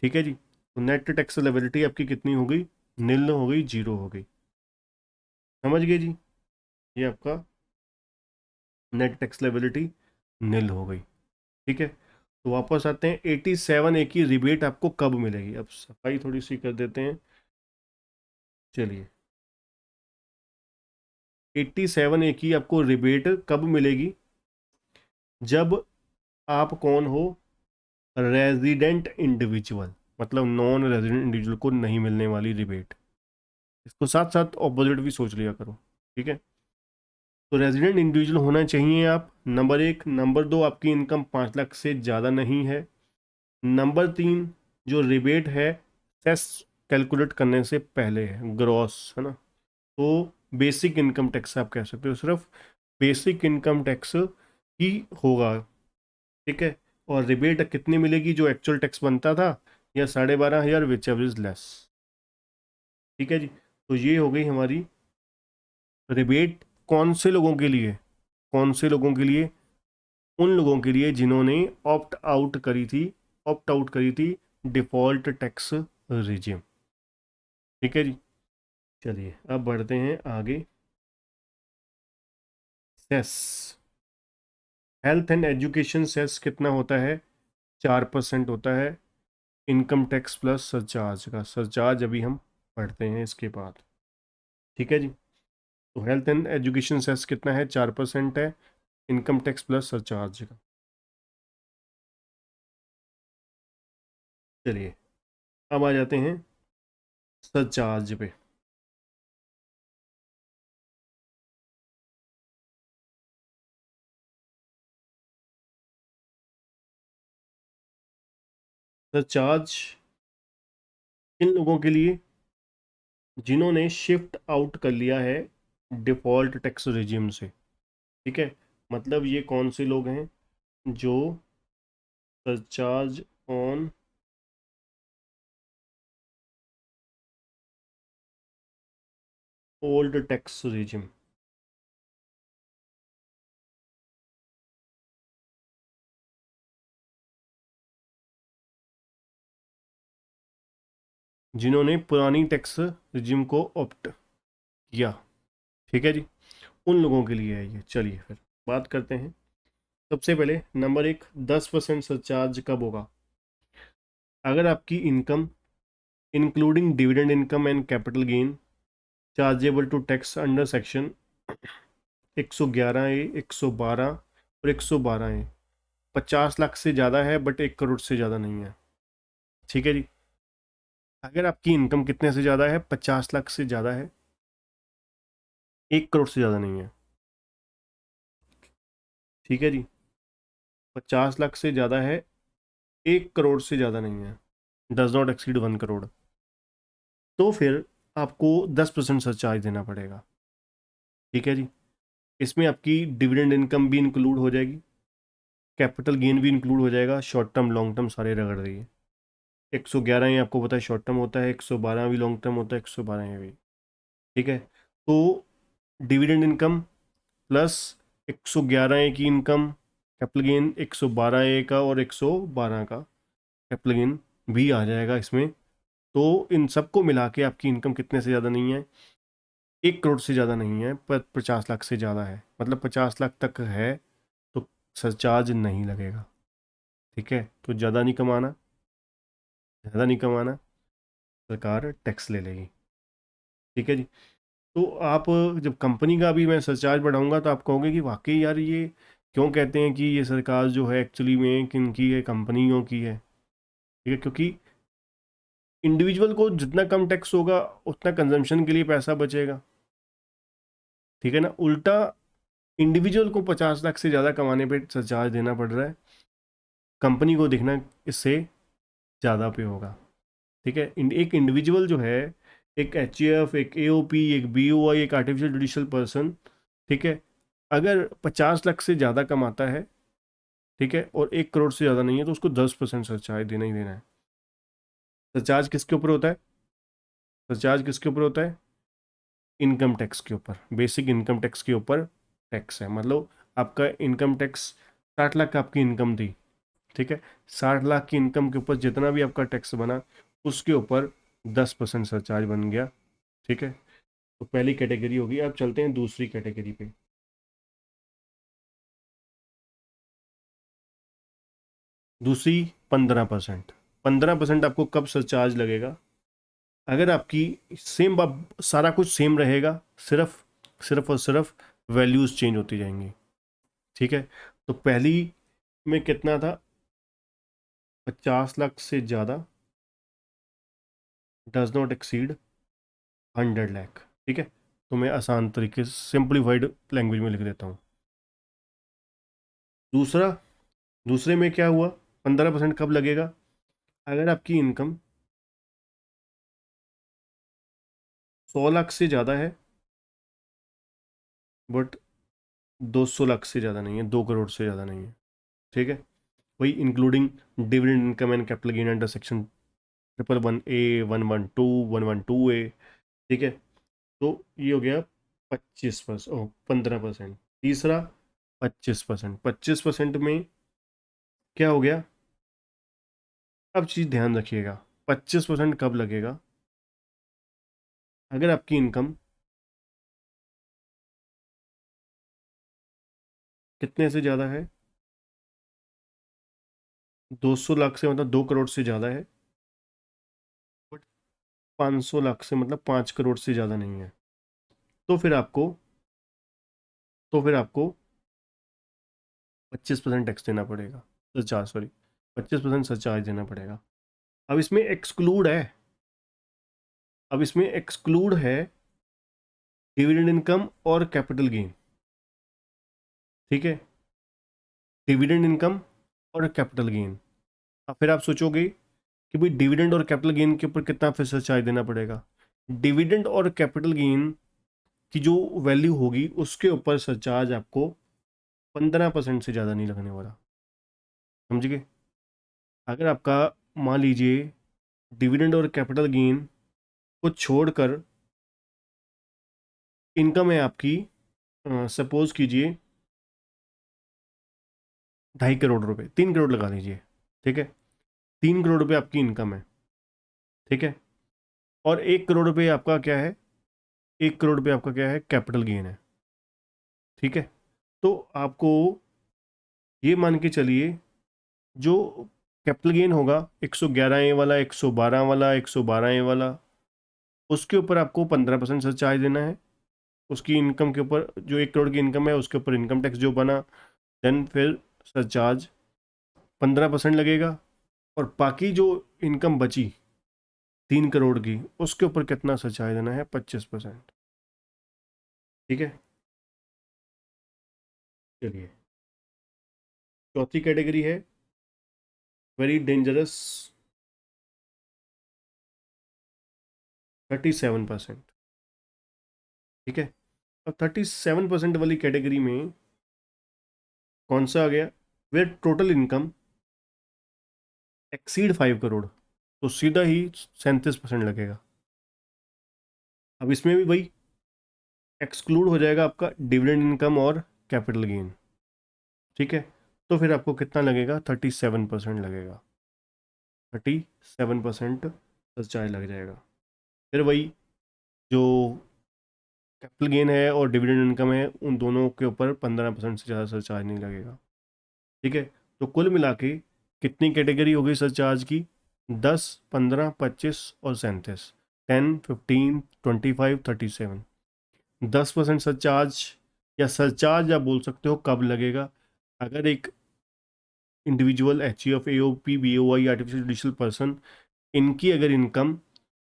ठीक है जी, तो नेट टैक्स लायबिलिटी आपकी कितनी हो गई? नील हो गई, जीरो हो गई। समझ गए जी? ये आपका नेट टैक्स लायबिलिटी नील हो गई। ठीक है, तो वापस आते हैं 87A की रिबेट आपको कब मिलेगी? अब सफाई थोड़ी सी कर देते हैं। चलिए, 87A की आपको रिबेट कब मिलेगी? जब आप कौन हो? रेजिडेंट इंडिविजुअल, मतलब नॉन रेजिडेंट इंडिविजुअल को नहीं मिलने वाली रिबेट। इसको साथ साथ ऑपोजिट भी सोच लिया करो। ठीक है, तो रेजिडेंट इंडिविजुअल होना चाहिए आप, नंबर एक। नंबर दो, आपकी इनकम 5 लाख से ज़्यादा नहीं है। नंबर तीन, जो रिबेट है सेस कैलकुलेट करने से पहले है, ग्रॉस है ना, तो बेसिक इनकम टैक्स आप कह सकते हो, सिर्फ बेसिक इनकम टैक्स ही होगा। ठीक है, और रिबेट कितनी मिलेगी? जो एक्चुअल टैक्स बनता था, या 12,500, विच एवर इज लेस। ठीक है जी, तो ये हो गई हमारी रिबेट। कौन से लोगों के लिए? कौन से लोगों के लिए? उन लोगों के लिए जिन्होंने ऑप्ट आउट करी थी, ऑप्ट आउट करी थी डिफॉल्ट टैक्स रिजिम। ठीक है जी, चलिए अब बढ़ते हैं आगे। Cess, health and education cess कितना होता है? 4% होता है, इनकम टैक्स प्लस सरचार्ज का। सरचार्ज अभी हम पढ़ते हैं इसके बाद। ठीक है जी, तो हेल्थ एंड एजुकेशन सेस कितना है? 4% है, इनकम टैक्स प्लस सरचार्ज का। चलिए, अब आ जाते हैं सरचार्ज पे। सरचार्ज इन लोगों के लिए जिन्होंने शिफ्ट आउट कर लिया है डिफॉल्ट टैक्स रिजिम से। ठीक है, मतलब ये कौन से लोग हैं? जो surcharge on old tax regime, जिन्होंने पुरानी टैक्स रिजिम को ऑप्ट किया। ठीक है जी, उन लोगों के लिए है ये। चलिए फिर बात करते हैं। सबसे पहले नंबर एक, 10% सरचार्ज कब होगा? अगर आपकी income including dividend income and capital gain chargeable to tax under section 111A, 112 और 112A 50 लाख से ज़्यादा है, बट 1 करोड़ से ज़्यादा नहीं है। ठीक है जी, अगर आपकी इनकम कितने से ज़्यादा है? 50 लाख से ज़्यादा है, 1 करोड़ से ज़्यादा नहीं है। ठीक है जी, 50 लाख से ज़्यादा है, 1 करोड़ से ज़्यादा नहीं है, डज नॉट एक्सीड 1 करोड़, तो फिर आपको 10% सरचार्ज देना पड़ेगा। ठीक है जी, इसमें आपकी डिविडेंड इनकम भी इंक्लूड हो जाएगी, कैपिटल गेन भी इंक्लूड हो जाएगा, शॉर्ट टर्म लॉन्ग टर्म सारे रगड़ रही 111 ये आपको पता है शॉर्ट टर्म होता है, 112 भी लॉन्ग टर्म होता है, 112 ये भी। ठीक है, तो डिविडेंड इनकम प्लस 111 ए की इनकम, कैपिटल गेन 112 ए का और 112 का कैपिटल गेन भी आ जाएगा इसमें, तो इन सबको मिला के आपकी इनकम कितने से ज़्यादा नहीं है, 1 करोड़ से ज़्यादा नहीं है, पर 50 लाख से ज़्यादा है, मतलब 50 लाख तक है तो सरचार्ज नहीं लगेगा। ठीक है, तो ज़्यादा नहीं कमाना, ज़्यादा नहीं कमाना, सरकार टैक्स ले लेगी। ठीक है जी। तो आप जब कंपनी का भी मैं सरचार्ज बढ़ाऊंगा तो आप कहोगे कि वाकई यार ये क्यों कहते हैं कि ये सरकार जो है एक्चुअली में किनकी है, कंपनियों की है। ठीक है, क्योंकि इंडिविजुअल को जितना कम टैक्स होगा उतना कंजम्पशन के लिए पैसा बचेगा। ठीक है ना, उल्टा इंडिविजुअल को 50 लाख से ज़्यादा कमाने पे सरचार्ज देना पड़ रहा है, कंपनी को देखना इससे ज़्यादा पे होगा। ठीक है, एक इंडिविजुअल जो है, एक एच एक AOP, एक BOI, एक आर्टिफिशियल जुडिशियल पर्सन, ठीक है, अगर 50 लाख से ज़्यादा कमाता है, ठीक है, और 1 करोड़ से ज़्यादा नहीं है, तो उसको 10% सरचार्ज देना ही देना है। सरचार्ज किसके ऊपर होता है? सरचार्ज किसके ऊपर होता है? इनकम टैक्स के ऊपर, बेसिक इनकम टैक्स के ऊपर टैक्स है। मतलब आपका इनकम टैक्स 60 लाख का आपकी इनकम थी, ठीक है, 60 लाख की इनकम के ऊपर जितना भी आपका टैक्स बना उसके ऊपर 10% सरचार्ज बन गया। ठीक है, तो पहली कैटेगरी होगी। अब चलते हैं दूसरी कैटेगरी पे। दूसरी 15%। 15% आपको कब सरचार्ज लगेगा? अगर आपकी सेम सारा कुछ सेम रहेगा, सिर्फ सिर्फ और सिर्फ वैल्यूज चेंज होती जाएंगी। ठीक है, तो पहली में कितना था? 50 लाख से ज़्यादा डज नॉट एक्सीड 100 लाख। ठीक है, तो मैं आसान तरीके से सिंप्लीफाइड लैंग्वेज में लिख देता हूँ। दूसरा, दूसरे में क्या हुआ? 15% कब लगेगा? अगर आपकी इनकम 100 लाख से ज़्यादा है, बट 200 लाख से ज़्यादा नहीं है, 2 करोड़ से ज़्यादा नहीं है। ठीक है, वही including dividend income and capital gain under section 111A, 112, 112A। ठीक है, तो ये हो गया 25%, 15%। तीसरा 25%। 25% में क्या हो गया? अब चीज़ ध्यान रखिएगा, 25% कब लगेगा? अगर आपकी इनकम कितने से ज़्यादा है? 200 लाख से मतलब 2 करोड़ से ज़्यादा है, बट 500 लाख से मतलब 5 करोड़ से ज़्यादा नहीं है। तो फिर आपको तो फिर आपको 25% टैक्स देना पड़ेगा, सरचार्ज, सॉरी, 25% सरचार्ज देना पड़ेगा। अब इसमें एक्सक्लूड है, अब इसमें एक्सक्लूड है डिविडेंड इनकम और कैपिटल गेन। ठीक है, डिविडेंड इनकम और कैपिटल गेन। अब फिर आप सोचोगे कि भाई डिविडेंड और कैपिटल गेन के ऊपर कितना फिर सरचार्ज देना पड़ेगा? डिविडेंड और कैपिटल गेन की जो वैल्यू होगी उसके ऊपर सरचार्ज आपको 15% से ज़्यादा नहीं लगने वाला। समझ गए? अगर आपका, मान लीजिए, डिविडेंड और कैपिटल गेन को छोड़कर इनकम है आपकी, सपोज कीजिए 2.5 करोड़ रुपए, 3 करोड़ लगा लीजिए। ठीक है, 3 करोड़ रुपए आपकी इनकम है। ठीक है, और 1 करोड़ रुपए आपका क्या है? 1 करोड़ रुपए आपका क्या है? कैपिटल गेन है। ठीक है, तो आपको ये मान के चलिए, जो कैपिटल गेन होगा 111A वाला, 112 वाला, 112A वाला, उसके ऊपर आपको 15% सरचार्ज देना है। उसकी इनकम के ऊपर, जो 1 करोड़ की इनकम है उसके ऊपर इनकम टैक्स जो बना, देन फिर सरचार्ज 15% लगेगा। और बाकी जो इनकम बची 3 करोड़ की, उसके ऊपर कितना सरचार्ज देना है? 25%। ठीक है, चलिए, चौथी कैटेगरी है वेरी डेंजरस, 37%। ठीक है, अब 37% वाली कैटेगरी में कौन सा आ गया? Where total income exceed 5 crore, तो सीधा ही 37% लगेगा। अब इसमें भी भाई एक्सक्लूड हो जाएगा आपका डिविडेंड इनकम और कैपिटल गेन। ठीक है, तो फिर आपको कितना लगेगा? 37% लगेगा। 37% सरचार्ज लग जाएगा। फिर वही जो कैपिटल गेन है और डिविडेंड इनकम है, उन दोनों के ऊपर 15% से ज़्यादा सरचार्ज नहीं लगेगा। ठीक है, तो कुल मिला के कितनी कैटेगरी हो गई सरचार्ज की? 10, 15, 25 और 37। 10, 15, 25, 37। 10% सरचार्ज, या सरचार्ज आप बोल सकते हो कब लगेगा? अगर एक individual H F A O P B O I artificial judicial person, इनकी अगर इनकम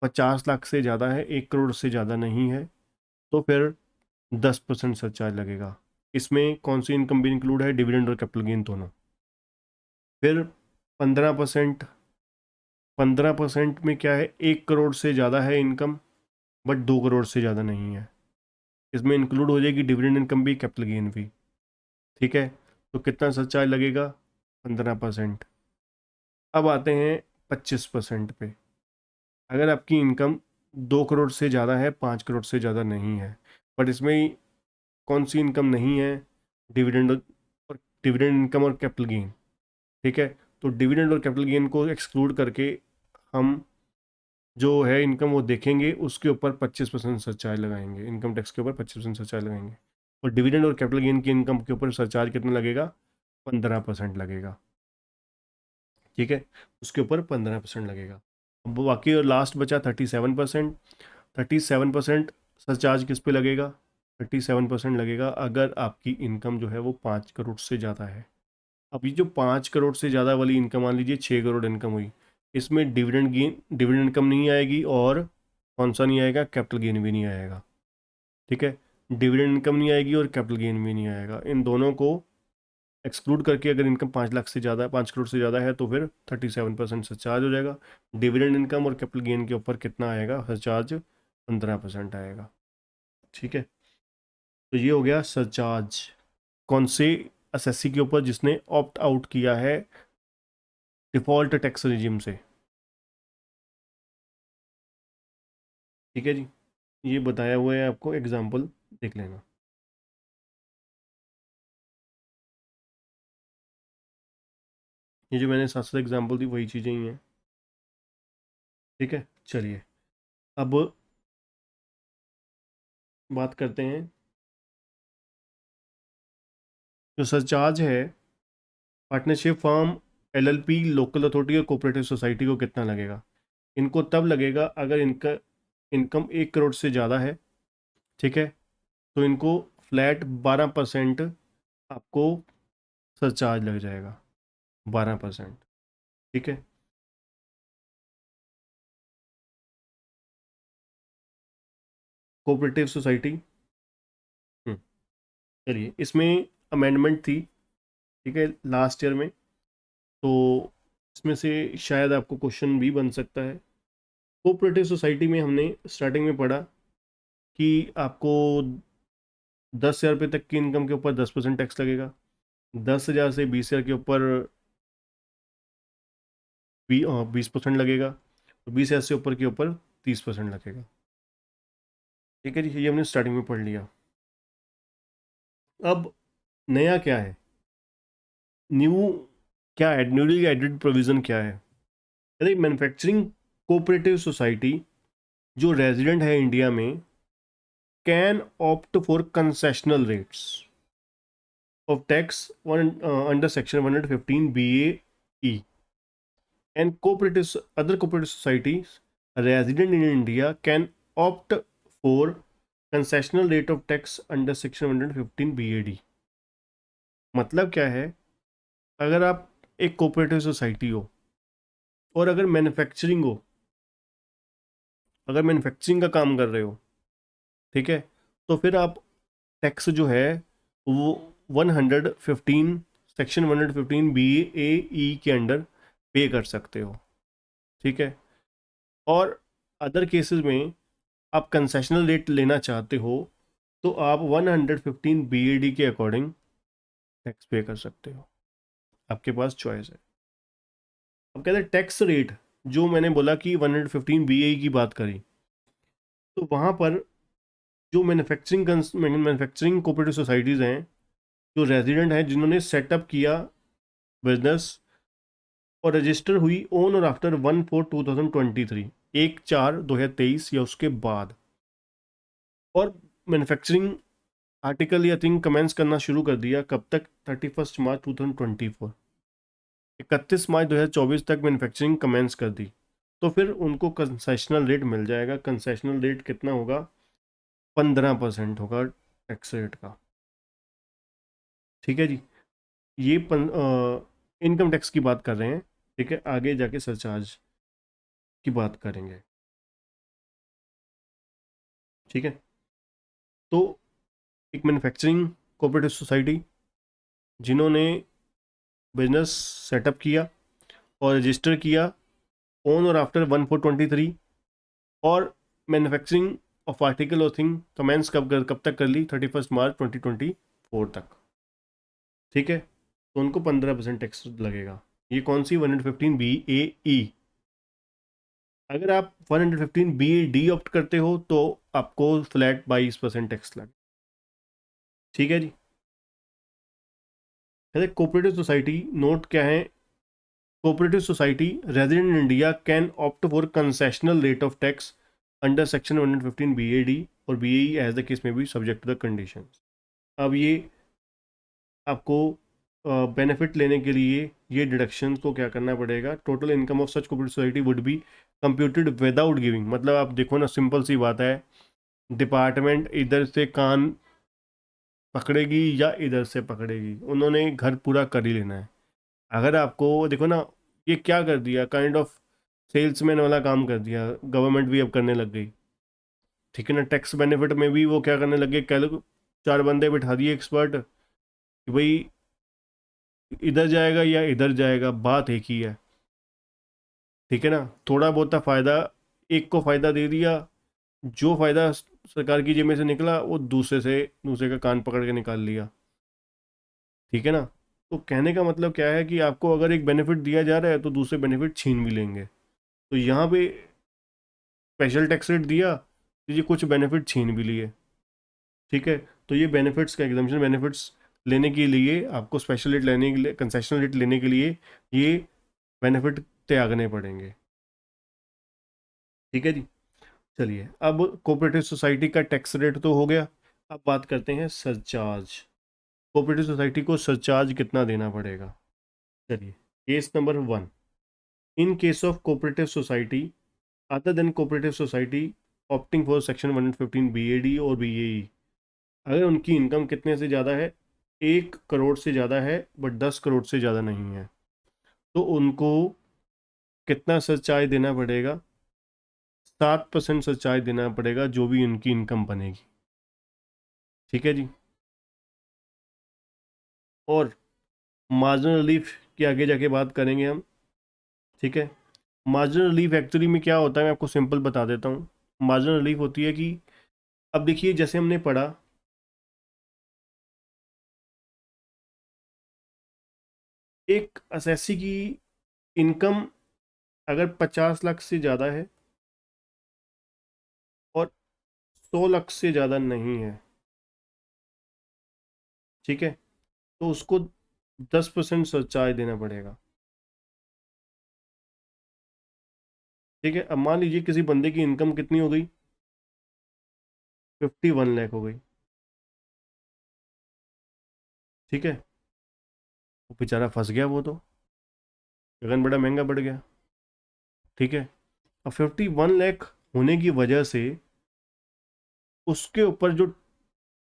50 लाख से ज़्यादा है, 1 करोड़ से ज़्यादा नहीं है, तो फिर 10% सरचार्ज लगेगा। इसमें कौन सी इनकम भी इंक्लूड है? डिविडेंड और कैपिटल गेन दोनों। फिर 15%, 15% में क्या है? 1 करोड़ से ज़्यादा है इनकम, बट 2 करोड़ से ज़्यादा नहीं है, इसमें इंक्लूड हो जाएगी डिविडेंड इनकम भी, कैपिटल गेन भी। ठीक है, तो कितना सरचार्ज लगेगा? 15%। अब आते हैं 25% पे। अगर आपकी इनकम 2 करोड़ से ज़्यादा है, 5 करोड़ से ज़्यादा नहीं है, बट इसमें कौन सी इनकम नहीं है? डिविडेंड और डिविडेंड इनकम और कैपिटल गेन। ठीक है, तो डिविडेंड और कैपिटल गेन को एक्सक्लूड करके हम जो है इनकम वो देखेंगे, उसके ऊपर 25% सरचार्ज लगाएंगे, इनकम टैक्स के ऊपर 25% सरचार्ज लगाएंगे। और डिविडेंड और कैपिटल गेन की इनकम के ऊपर सरचार्ज कितना लगेगा? 15% लगेगा। ठीक है, उसके ऊपर 15% लगेगा। अब बाकी और लास्ट बचा 37%। 37% सरचार्ज किस पे लगेगा? 37% लगेगा अगर आपकी इनकम जो है वो 5 करोड़ से ज़्यादा है। अब ये जो 5 करोड़ से ज़्यादा वाली इनकम, मान लीजिए 6 करोड़ इनकम हुई, इसमें डिविडेंड इनकम नहीं आएगी, और कौन सा नहीं आएगा? कैपिटल गेन भी नहीं आएगा। ठीक है, डिविडेंड इनकम नहीं आएगी और कैपिटल गेन भी नहीं आएगा। इन दोनों को एक्सक्लूड करके अगर इनकम 5 लाख से ज़्यादा है, 5 करोड़ से ज़्यादा है, तो फिर 37% सरचार्ज हो जाएगा। डिविडेंड इनकम और कैपिटल गेन के ऊपर कितना आएगा सरचार्ज? 15% आएगा। ठीक है, तो ये हो गया सरचार्ज। कौन से एसएससी के ऊपर? जिसने ऑप्ट आउट किया है डिफॉल्ट टैक्स रिजिम से। ठीक है जी, ये बताया हुआ है आपको, एग्जाम्पल देख लेना। ये जो मैंने सात सात एग्जाम्पल दी वही चीज़ें ही हैं। ठीक है, चलिए अब बात करते हैं जो सरचार्ज है partnership firm, LLP, local authority और कोऑपरेटिव सोसाइटी को कितना लगेगा? इनको तब लगेगा अगर इनका इनकम 1 करोड़ से ज़्यादा है। ठीक है, तो इनको फ्लैट 12% आपको सरचार्ज लग जाएगा, 12%। ठीक है, कोऑपरेटिव सोसाइटी, चलिए इसमें अमेंडमेंट थी। ठीक है, लास्ट ईयर में, तो इसमें से शायद आपको क्वेश्चन भी बन सकता है। कोऑपरेटिव सोसाइटी में हमने स्टार्टिंग में पढ़ा कि आपको 10,000 रुपये तक की इनकम के ऊपर 10% टैक्स लगेगा, 10,000 से 20,000 के ऊपर 20% लगेगा, और 20,000 से ऊपर के ऊपर 30% लगेगा। ठीक है जी, ये हमने स्टार्टिंग में पढ़ लिया। अब नया क्या है? न्यू क्या है? न्यूली एडेड प्रोविज़न क्या है? यदि मैन्युफैक्चरिंग कोऑपरेटिव सोसाइटी जो रेजिडेंट है इंडिया में can opt for concessional rates of tax under section 115 BAE, and other cooperative societies resident in India can opt for concessional rate of tax under section 115 BAD। मतलब क्या है? अगर आप एक cooperative society हो और अगर मैन्युफैक्चरिंग हो, अगर मैन्युफैक्चरिंग का काम कर रहे हो, ठीक है, तो फिर आप टैक्स जो है वो 115 सेक्शन 115 BAE के अंडर पे कर सकते हो। ठीक है, और अदर केसेस में आप कंसेशनल रेट लेना चाहते हो तो आप 115 BAD के अकॉर्डिंग टैक्स पे कर सकते हो, आपके पास चॉइस है। अब कहते हैं टैक्स रेट, जो मैंने बोला कि 115 BAE की बात करी, तो वहाँ पर जो मैन्युफैक्चरिंग कोऑपरेटिव सोसाइटीज़ हैं, जो रेजिडेंट हैं, जिन्होंने सेटअप किया बिजनेस और रजिस्टर हुई ऑन और आफ्टर 1/4/2023, 1/4/2023 या उसके बाद। और मैन्युफैक्चरिंग आर्टिकल या थिंग कमेंस करना शुरू कर दिया कब तक? 31 मार्च 2024, 31 मार्च 2024 तक मैन्युफैक्चरिंग कमेंस कर दी, तो फिर उनको कंसेशनल रेट मिल जाएगा। कंसेशनल रेट कितना होगा? 15% होगा टैक्स रेट का। ठीक है जी, ये इनकम टैक्स की बात कर रहे हैं। ठीक है, आगे जाके सरचार्ज की बात करेंगे। ठीक है, तो एक मैन्युफैक्चरिंग कोऑपरेटिव सोसाइटी जिन्होंने बिजनेस सेटअप किया और रजिस्टर किया ऑन और आफ्टर 1/4/23, और मैन्युफैक्चरिंग ऑफ आर्टिकल और थिंग कमेंस कब तक कर ली? 31 मार्च 2024 तक। ठीक है, तो उनको 15% टैक्स लगेगा। ये कौन सी? 115BAE। अगर आप 115BAD ऑप्ट करते हो तो आपको फ्लैट 22% टैक्स लगे। ठीक है जी। कोऑपरेटिव सोसाइटी नोट क्या है? Cooperative society resident in India can opt for concessional rate of tax under section 115BAD और BAE एज द केस में be subject to the condition. अब ये आपको बेनिफिट लेने के लिए ये डिडक्शन को क्या करना पड़ेगा? Total income of such cooperative society would be computed without giving. मतलब आप देखो ना, सिंपल सी बात है, डिपार्टमेंट इधर से कान पकड़ेगी या इधर से पकड़ेगी, उन्होंने घर पूरा कर ही लेना है। अगर आपको देखो ना, ये क्या कर दिया, काइंड ऑफ सेल्समैन वाला काम कर दिया, गवर्नमेंट भी अब करने लग गई। ठीक है ना, टैक्स बेनिफिट में भी वो क्या करने लगे, कैलक 4 बंदे बिठा दिए एक्सपर्ट कि भाई इधर जाएगा या इधर जाएगा, बात एक ही है। ठीक है ना, थोड़ा बहुत फ़ायदा एक को फ़ायदा दे दिया, जो फ़ायदा सरकार की जेब में से निकला वो दूसरे का कान पकड़ के निकाल लिया। ठीक है ना, तो कहने का मतलब क्या है कि आपको अगर एक बेनिफिट दिया जा रहा है तो दूसरे बेनिफिट छीन भी लेंगे। तो यहाँ पे स्पेशल टैक्स रेट दिया तो ये कुछ बेनिफिट छीन भी लिए। ठीक है, तो ये बेनिफिट्स का एग्जाम्पशन, बेनिफिट्स लेने के लिए आपको स्पेशल रेट लेने के लिए, कंसेशनल रेट लेने के लिए ये बेनिफिट त्यागने पड़ेंगे। ठीक है जी। चलिए, अब कोऑपरेटिव सोसाइटी का टैक्स रेट तो हो गया, अब बात करते हैं सरचार्ज। कोऑपरेटिव सोसाइटी को सरचार्ज कितना देना पड़ेगा? चलिए, case number 1, in case of cooperative society other than cooperative society opting for section 115BAD और BAE, अगर उनकी इनकम कितने से ज़्यादा है? 1 करोड़ से ज़्यादा है बट 10 करोड़ से ज़्यादा नहीं है, तो उनको कितना सरचार्ज देना पड़ेगा? 7% सरचार्ज देना पड़ेगा, जो भी उनकी इनकम बनेगी। ठीक है जी। और मार्जिनल रिलीफ की आगे जाके बात करेंगे हम। ठीक है, मार्जिनल रिलीफ एक्चुअली में क्या होता है, मैं आपको सिंपल बता देता हूँ। मार्जिनल रिलीफ होती है कि अब देखिए, जैसे हमने पढ़ा, एक असेसी की इनकम अगर 50 लाख से ज़्यादा है और 100 लाख से ज़्यादा नहीं है, ठीक है, तो उसको 10% सरचार्ज देना पड़ेगा। ठीक है, अब मान लीजिए किसी बंदे की इनकम कितनी हो गई? 51 लाख हो गई। ठीक है, वो बेचारा फंस गया, वो तो गगन बड़ा महंगा बढ़ गया। ठीक है, अब 51 लाख होने की वजह से उसके ऊपर जो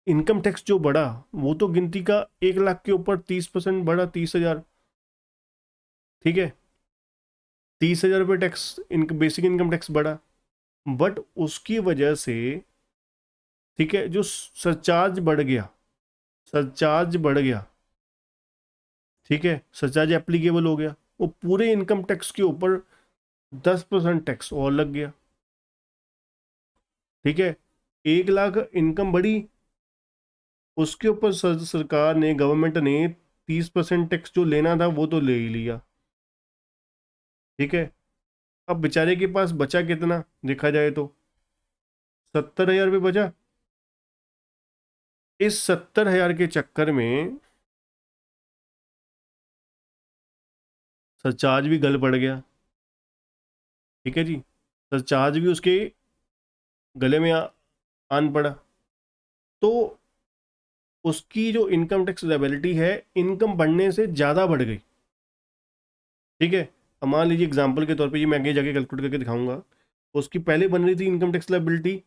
इनकम टैक्स जो बढ़ा, वो तो गिनती का 1 लाख के ऊपर 30% बढ़ा, 30,000। ठीक है, 30,000 रुपये टैक्स, बेसिक इनकम टैक्स बढ़ा, बट उसकी वजह से, ठीक है, जो सरचार्ज बढ़ गया, सरचार्ज बढ़ गया, ठीक है, सरचार्ज एप्लीकेबल हो गया, वो पूरे इनकम टैक्स के ऊपर 10% टैक्स और लग गया। ठीक है, 1 लाख इनकम बढ़ी, उसके ऊपर सरकार ने, गवर्नमेंट ने 30% टैक्स जो लेना था वो तो ले ही लिया। ठीक है, अब बेचारे के पास बचा कितना देखा जाए तो 70,000 रुपये बचा। इस 70,000 के चक्कर में सरचार्ज भी गल पड़ गया। ठीक है जी, सरचार्ज भी उसके गले में आन पड़ा, तो उसकी जो इनकम टैक्स लायबिलिटी है इनकम बढ़ने से ज़्यादा बढ़ गई। ठीक है, अब मान लीजिए एग्जांपल के तौर पे, ये मैं आगे जाके कैलकुलेट करके दिखाऊंगा। उसकी पहले बन रही थी इनकम टैक्स लायबिलिटी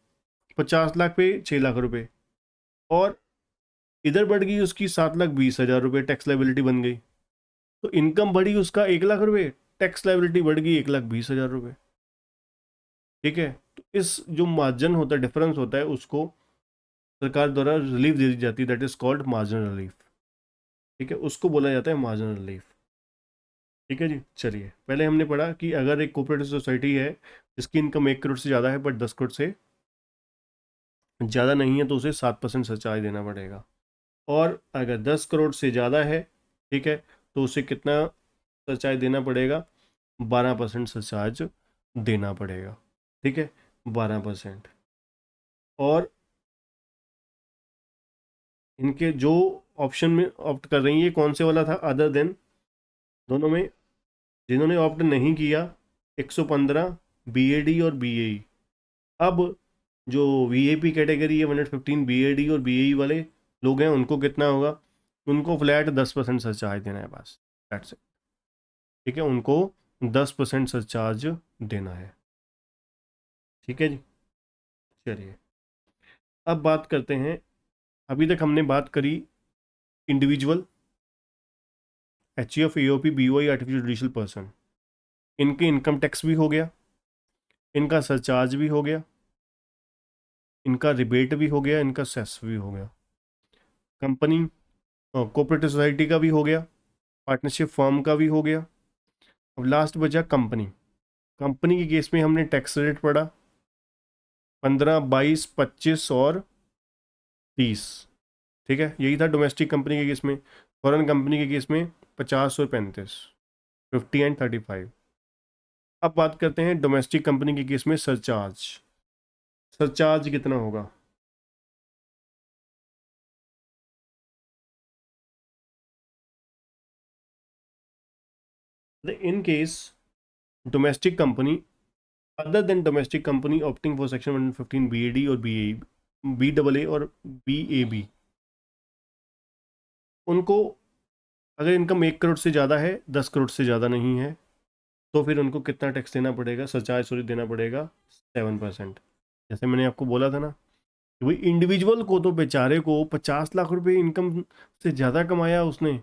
50 लाख पे 6 लाख रुपए, और इधर बढ़ गई उसकी 7,20,000 रुपये, टैक्स लायबिलिटी बन गई। तो इनकम बढ़ी उसका 1 लाख रुपये, टैक्स लायबिलिटी बढ़ गई 1,20,000 रुपये। ठीक है, तो इस जो मार्जिन होता है, डिफरेंस होता है, उसको सरकार द्वारा रिलीफ दे दी जाती है, that is called margin relief. ठीक है, उसको बोला जाता है मार्जिन रिलीफ। ठीक है जी, चलिए पहले हमने पढ़ा कि अगर एक कोऑपरेटिव सोसाइटी है जिसकी इनकम 1 करोड़ से ज़्यादा है बट 10 करोड़ से ज़्यादा नहीं है, तो उसे 7% सरचार्ज देना पड़ेगा। और अगर 10 करोड़ से ज़्यादा है, ठीक है, तो उसे कितना सरचार्ज देना पड़ेगा? 12% सरचार्ज देना पड़ेगा। ठीक है, 12%। और इनके जो ऑप्शन में ऑप्ट कर रही है, कौन से वाला था? अदर देन, दोनों में जिन्होंने ऑप्ट नहीं किया 115 बीएडी और बीएई। अब जो वीएपी कैटेगरी है 115 बीएडी और बीएई वाले लोग हैं, उनको कितना होगा? उनको फ्लैट 10% सरचार्ज देना है बस, दैट्स इट। ठीक है, उनको 10% सरचार्ज देना है। ठीक है जी, चलिए अब बात करते हैं। अभी तक हमने बात करी individual, HUF, AOP, BOI, artificial judicial person. इनके इनकम टैक्स भी हो गया, इनका सरचार्ज भी हो गया, इनका रिबेट भी हो गया, इनका सेस भी हो गया। कंपनी, कोऑपरेटिव सोसाइटी का भी हो गया, पार्टनरशिप फर्म का भी हो गया। अब लास्ट बचा कंपनी। कंपनी के केस में हमने टैक्स रेट पढ़ा 15, 22, 25 और 30। ठीक है, यही था डोमेस्टिक कंपनी के केस में। फॉरेन कंपनी के केस में 50 और 35, 50 एंड 35। अब बात करते हैं डोमेस्टिक कंपनी के केस में सरचार्ज। सरचार्ज कितना होगा? In case domestic company, other than domestic company opting for section 115 BOD और बी डबल ए और बीएबी, उनको अगर इनकम 1 करोड़ से ज़्यादा है, 10 करोड़ से ज़्यादा नहीं है, तो फिर उनको कितना टैक्स देना पड़ेगा? सरचार्ज सॉरी देना पड़ेगा 7%। जैसे मैंने आपको बोला था ना, कि भाई इंडिविजुअल को तो बेचारे को 50 लाख रुपए इनकम से ज़्यादा कमाया उसने,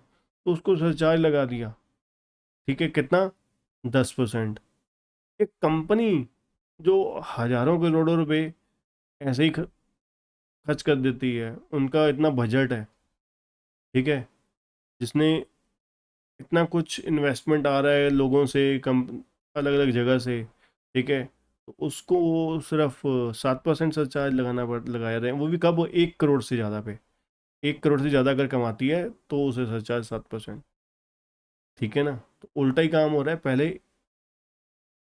तो उसको सरचार्ज लगा दिया। ठीक है, कितना? 10%। एक कंपनी जो हजारों करोड़ों रुपए ऐसे ही खर्च कर देती है, उनका इतना बजट है, ठीक है, जिसने इतना कुछ इन्वेस्टमेंट आ रहा है लोगों से, कम अलग अलग जगह से, ठीक है, तो उसको वो सिर्फ 7% सरचार्ज लगाया रहे हैं, वो भी कब? 1 करोड़ से ज़्यादा पे। 1 करोड़ से ज़्यादा अगर कमाती है तो उसे सरचार्ज 7%। ठीक है ना, तो उल्टा ही काम हो रहा है। पहले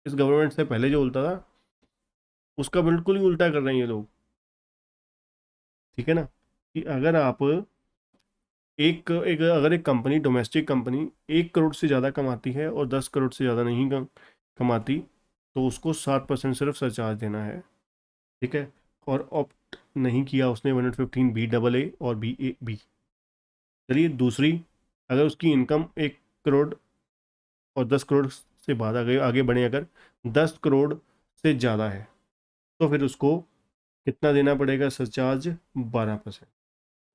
इस गवर्नमेंट से पहले जो उल्टा था, उसका बिल्कुल ही उल्टा कर रहे हैं ये लोग। ठीक है ना, कि अगर आप अगर एक कंपनी, डोमेस्टिक कंपनी 1 करोड़ से ज़्यादा कमाती है और 10 करोड़ से ज़्यादा नहीं कमाती, तो उसको 7% सिर्फ सरचार्ज देना है। ठीक है, और ऑप्ट नहीं किया उसने 115 बी डबल ए और बी ए बी। चलिए दूसरी, अगर उसकी इनकम 1 करोड़ और 10 करोड़ से बाद आगे आगे बढ़े, अगर 10 करोड़ से ज़्यादा है, तो फिर उसको कितना देना पड़ेगा सरचार्ज? 12%।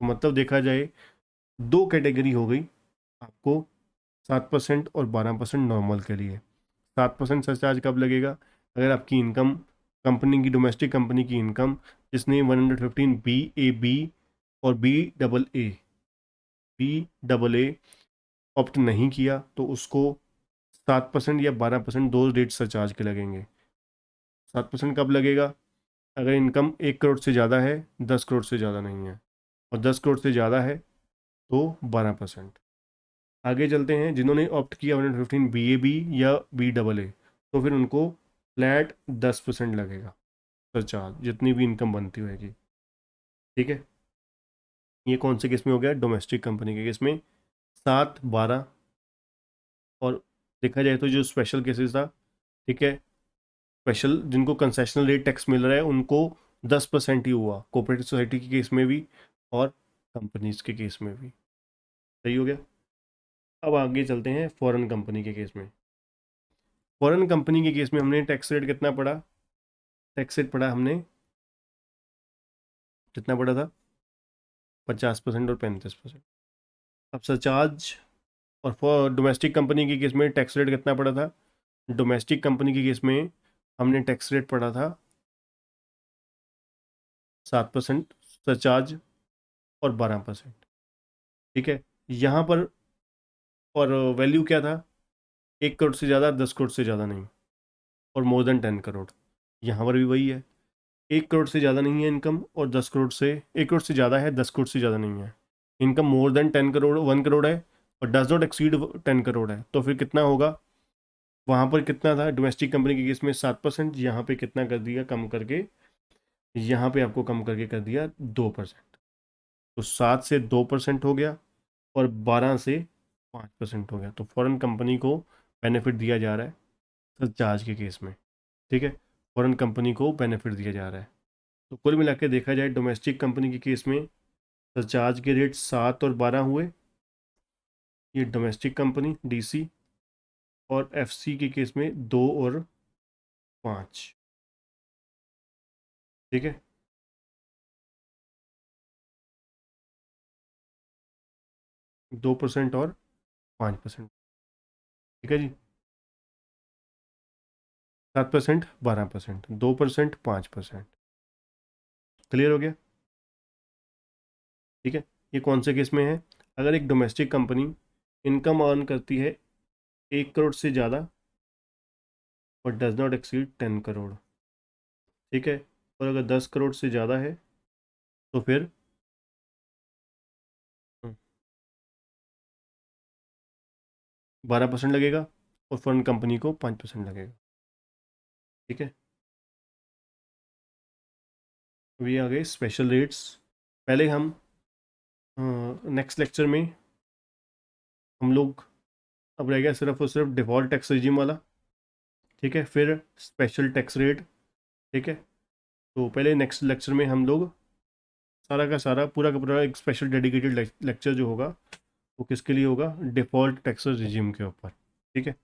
मतलब देखा जाए, दो कैटेगरी हो गई आपको, 7% और 12% नॉर्मल के लिए। 7% सरचार्ज कब लगेगा? अगर आपकी इनकम, कंपनी की, डोमेस्टिक कंपनी की इनकम जिसने 115 बी और बी डबल ए ऑप्ट नहीं किया, तो उसको 7% या 12% दो रेट सरचार्ज के लगेंगे। 7% कब लगेगा? अगर इनकम 1 करोड़ से ज़्यादा है, 10 करोड़ से ज़्यादा नहीं है, और 10 करोड़ से ज़्यादा है तो 12%। आगे चलते हैं, जिन्होंने ऑप्ट किया 115 बी या बी डबल ए, तो फिर उनको फ्लैट 10% लगेगा सरचार्ज, जितनी भी इनकम बनती होगी। ठीक है, ये कौन से केस में हो गया? डोमेस्टिक कंपनी के केस में 7, 12। और देखा जाए तो जो स्पेशल केसेस था, ठीक है, स्पेशल जिनको कंसेशनल रेट टैक्स मिल रहा है उनको 10% ही हुआ, कोऑपरेटिव सोसाइटी के केस में भी और कंपनीज के केस में भी। सही हो गया। अब आगे चलते हैं फॉरेन कंपनी के केस में। फॉरेन कंपनी के केस में हमने टैक्स रेट कितना पढ़ा? टैक्स रेट पढ़ा हमने, कितना पढ़ा था? 50% और 35%। अब सरचार्ज और फॉर डोमेस्टिक कंपनी के केस में टैक्स रेट कितना पड़ा था? डोमेस्टिक कंपनी के केस में हमने टैक्स रेट पढ़ा था 7% सरचार्ज और 12%। ठीक है, यहाँ पर और वैल्यू क्या था? 1 करोड़ से ज़्यादा, 10 करोड़ से ज़्यादा नहीं, और मोर देन 10 करोड़। यहाँ पर भी वही है, 1 करोड़ से ज़्यादा नहीं है इनकम, और 10 करोड़ से, 1 करोड़ से ज़्यादा है, 10 करोड़ से ज़्यादा नहीं है। Income more than 10 crore, 1 crore है, और डज नॉट एक्सीड 10 करोड़ है, तो फिर कितना होगा? वहाँ पर कितना था डोमेस्टिक कंपनी के केस में? 7%। यहाँ पे कितना कर दिया कम करके? यहाँ पे आपको कम करके कर दिया 2%। तो 7 से 2% हो गया, और 12 से 5% हो गया। तो फॉरेन कंपनी को बेनिफिट दिया जा रहा है सरचार्ज के केस में। ठीक है, फॉरेन कंपनी को बेनिफिट दिया जा रहा है। तो कुल मिला के देखा जाए डोमेस्टिक कंपनी के केस में सरचार्ज के रेट 7 और 12 हुए, ये डोमेस्टिक कंपनी डीसी, और एफसी के केस में 2 और 5। ठीक है, 2% और 5%। ठीक है जी, 7%, 12%, 2%, 5%। क्लियर हो गया? ठीक है, ये कौन से केस में है? अगर एक डोमेस्टिक कंपनी इनकम अर्न करती है 1 करोड़ से ज़्यादा और डज नॉट एक्सीड 10 करोड़। ठीक है, और अगर 10 करोड़ से ज़्यादा है तो फिर 12% लगेगा, और फॉरेन कंपनी को 5% लगेगा। ठीक है, तो ये आ गए स्पेशल रेट्स। पहले हम नेक्स्ट लेक्चर में हम लोग, अब रह गया सिर्फ और सिर्फ डिफ़ॉल्ट टैक्स रिजीम वाला। ठीक है, फिर स्पेशल टैक्स रेट। ठीक है, तो पहले नेक्स्ट लेक्चर में हम लोग सारा का सारा, पूरा का पूरा एक स्पेशल डेडिकेटेड लेक्चर जो होगा वो किसके लिए होगा? डिफ़ॉल्ट टैक्स रिजीम के ऊपर। ठीक है।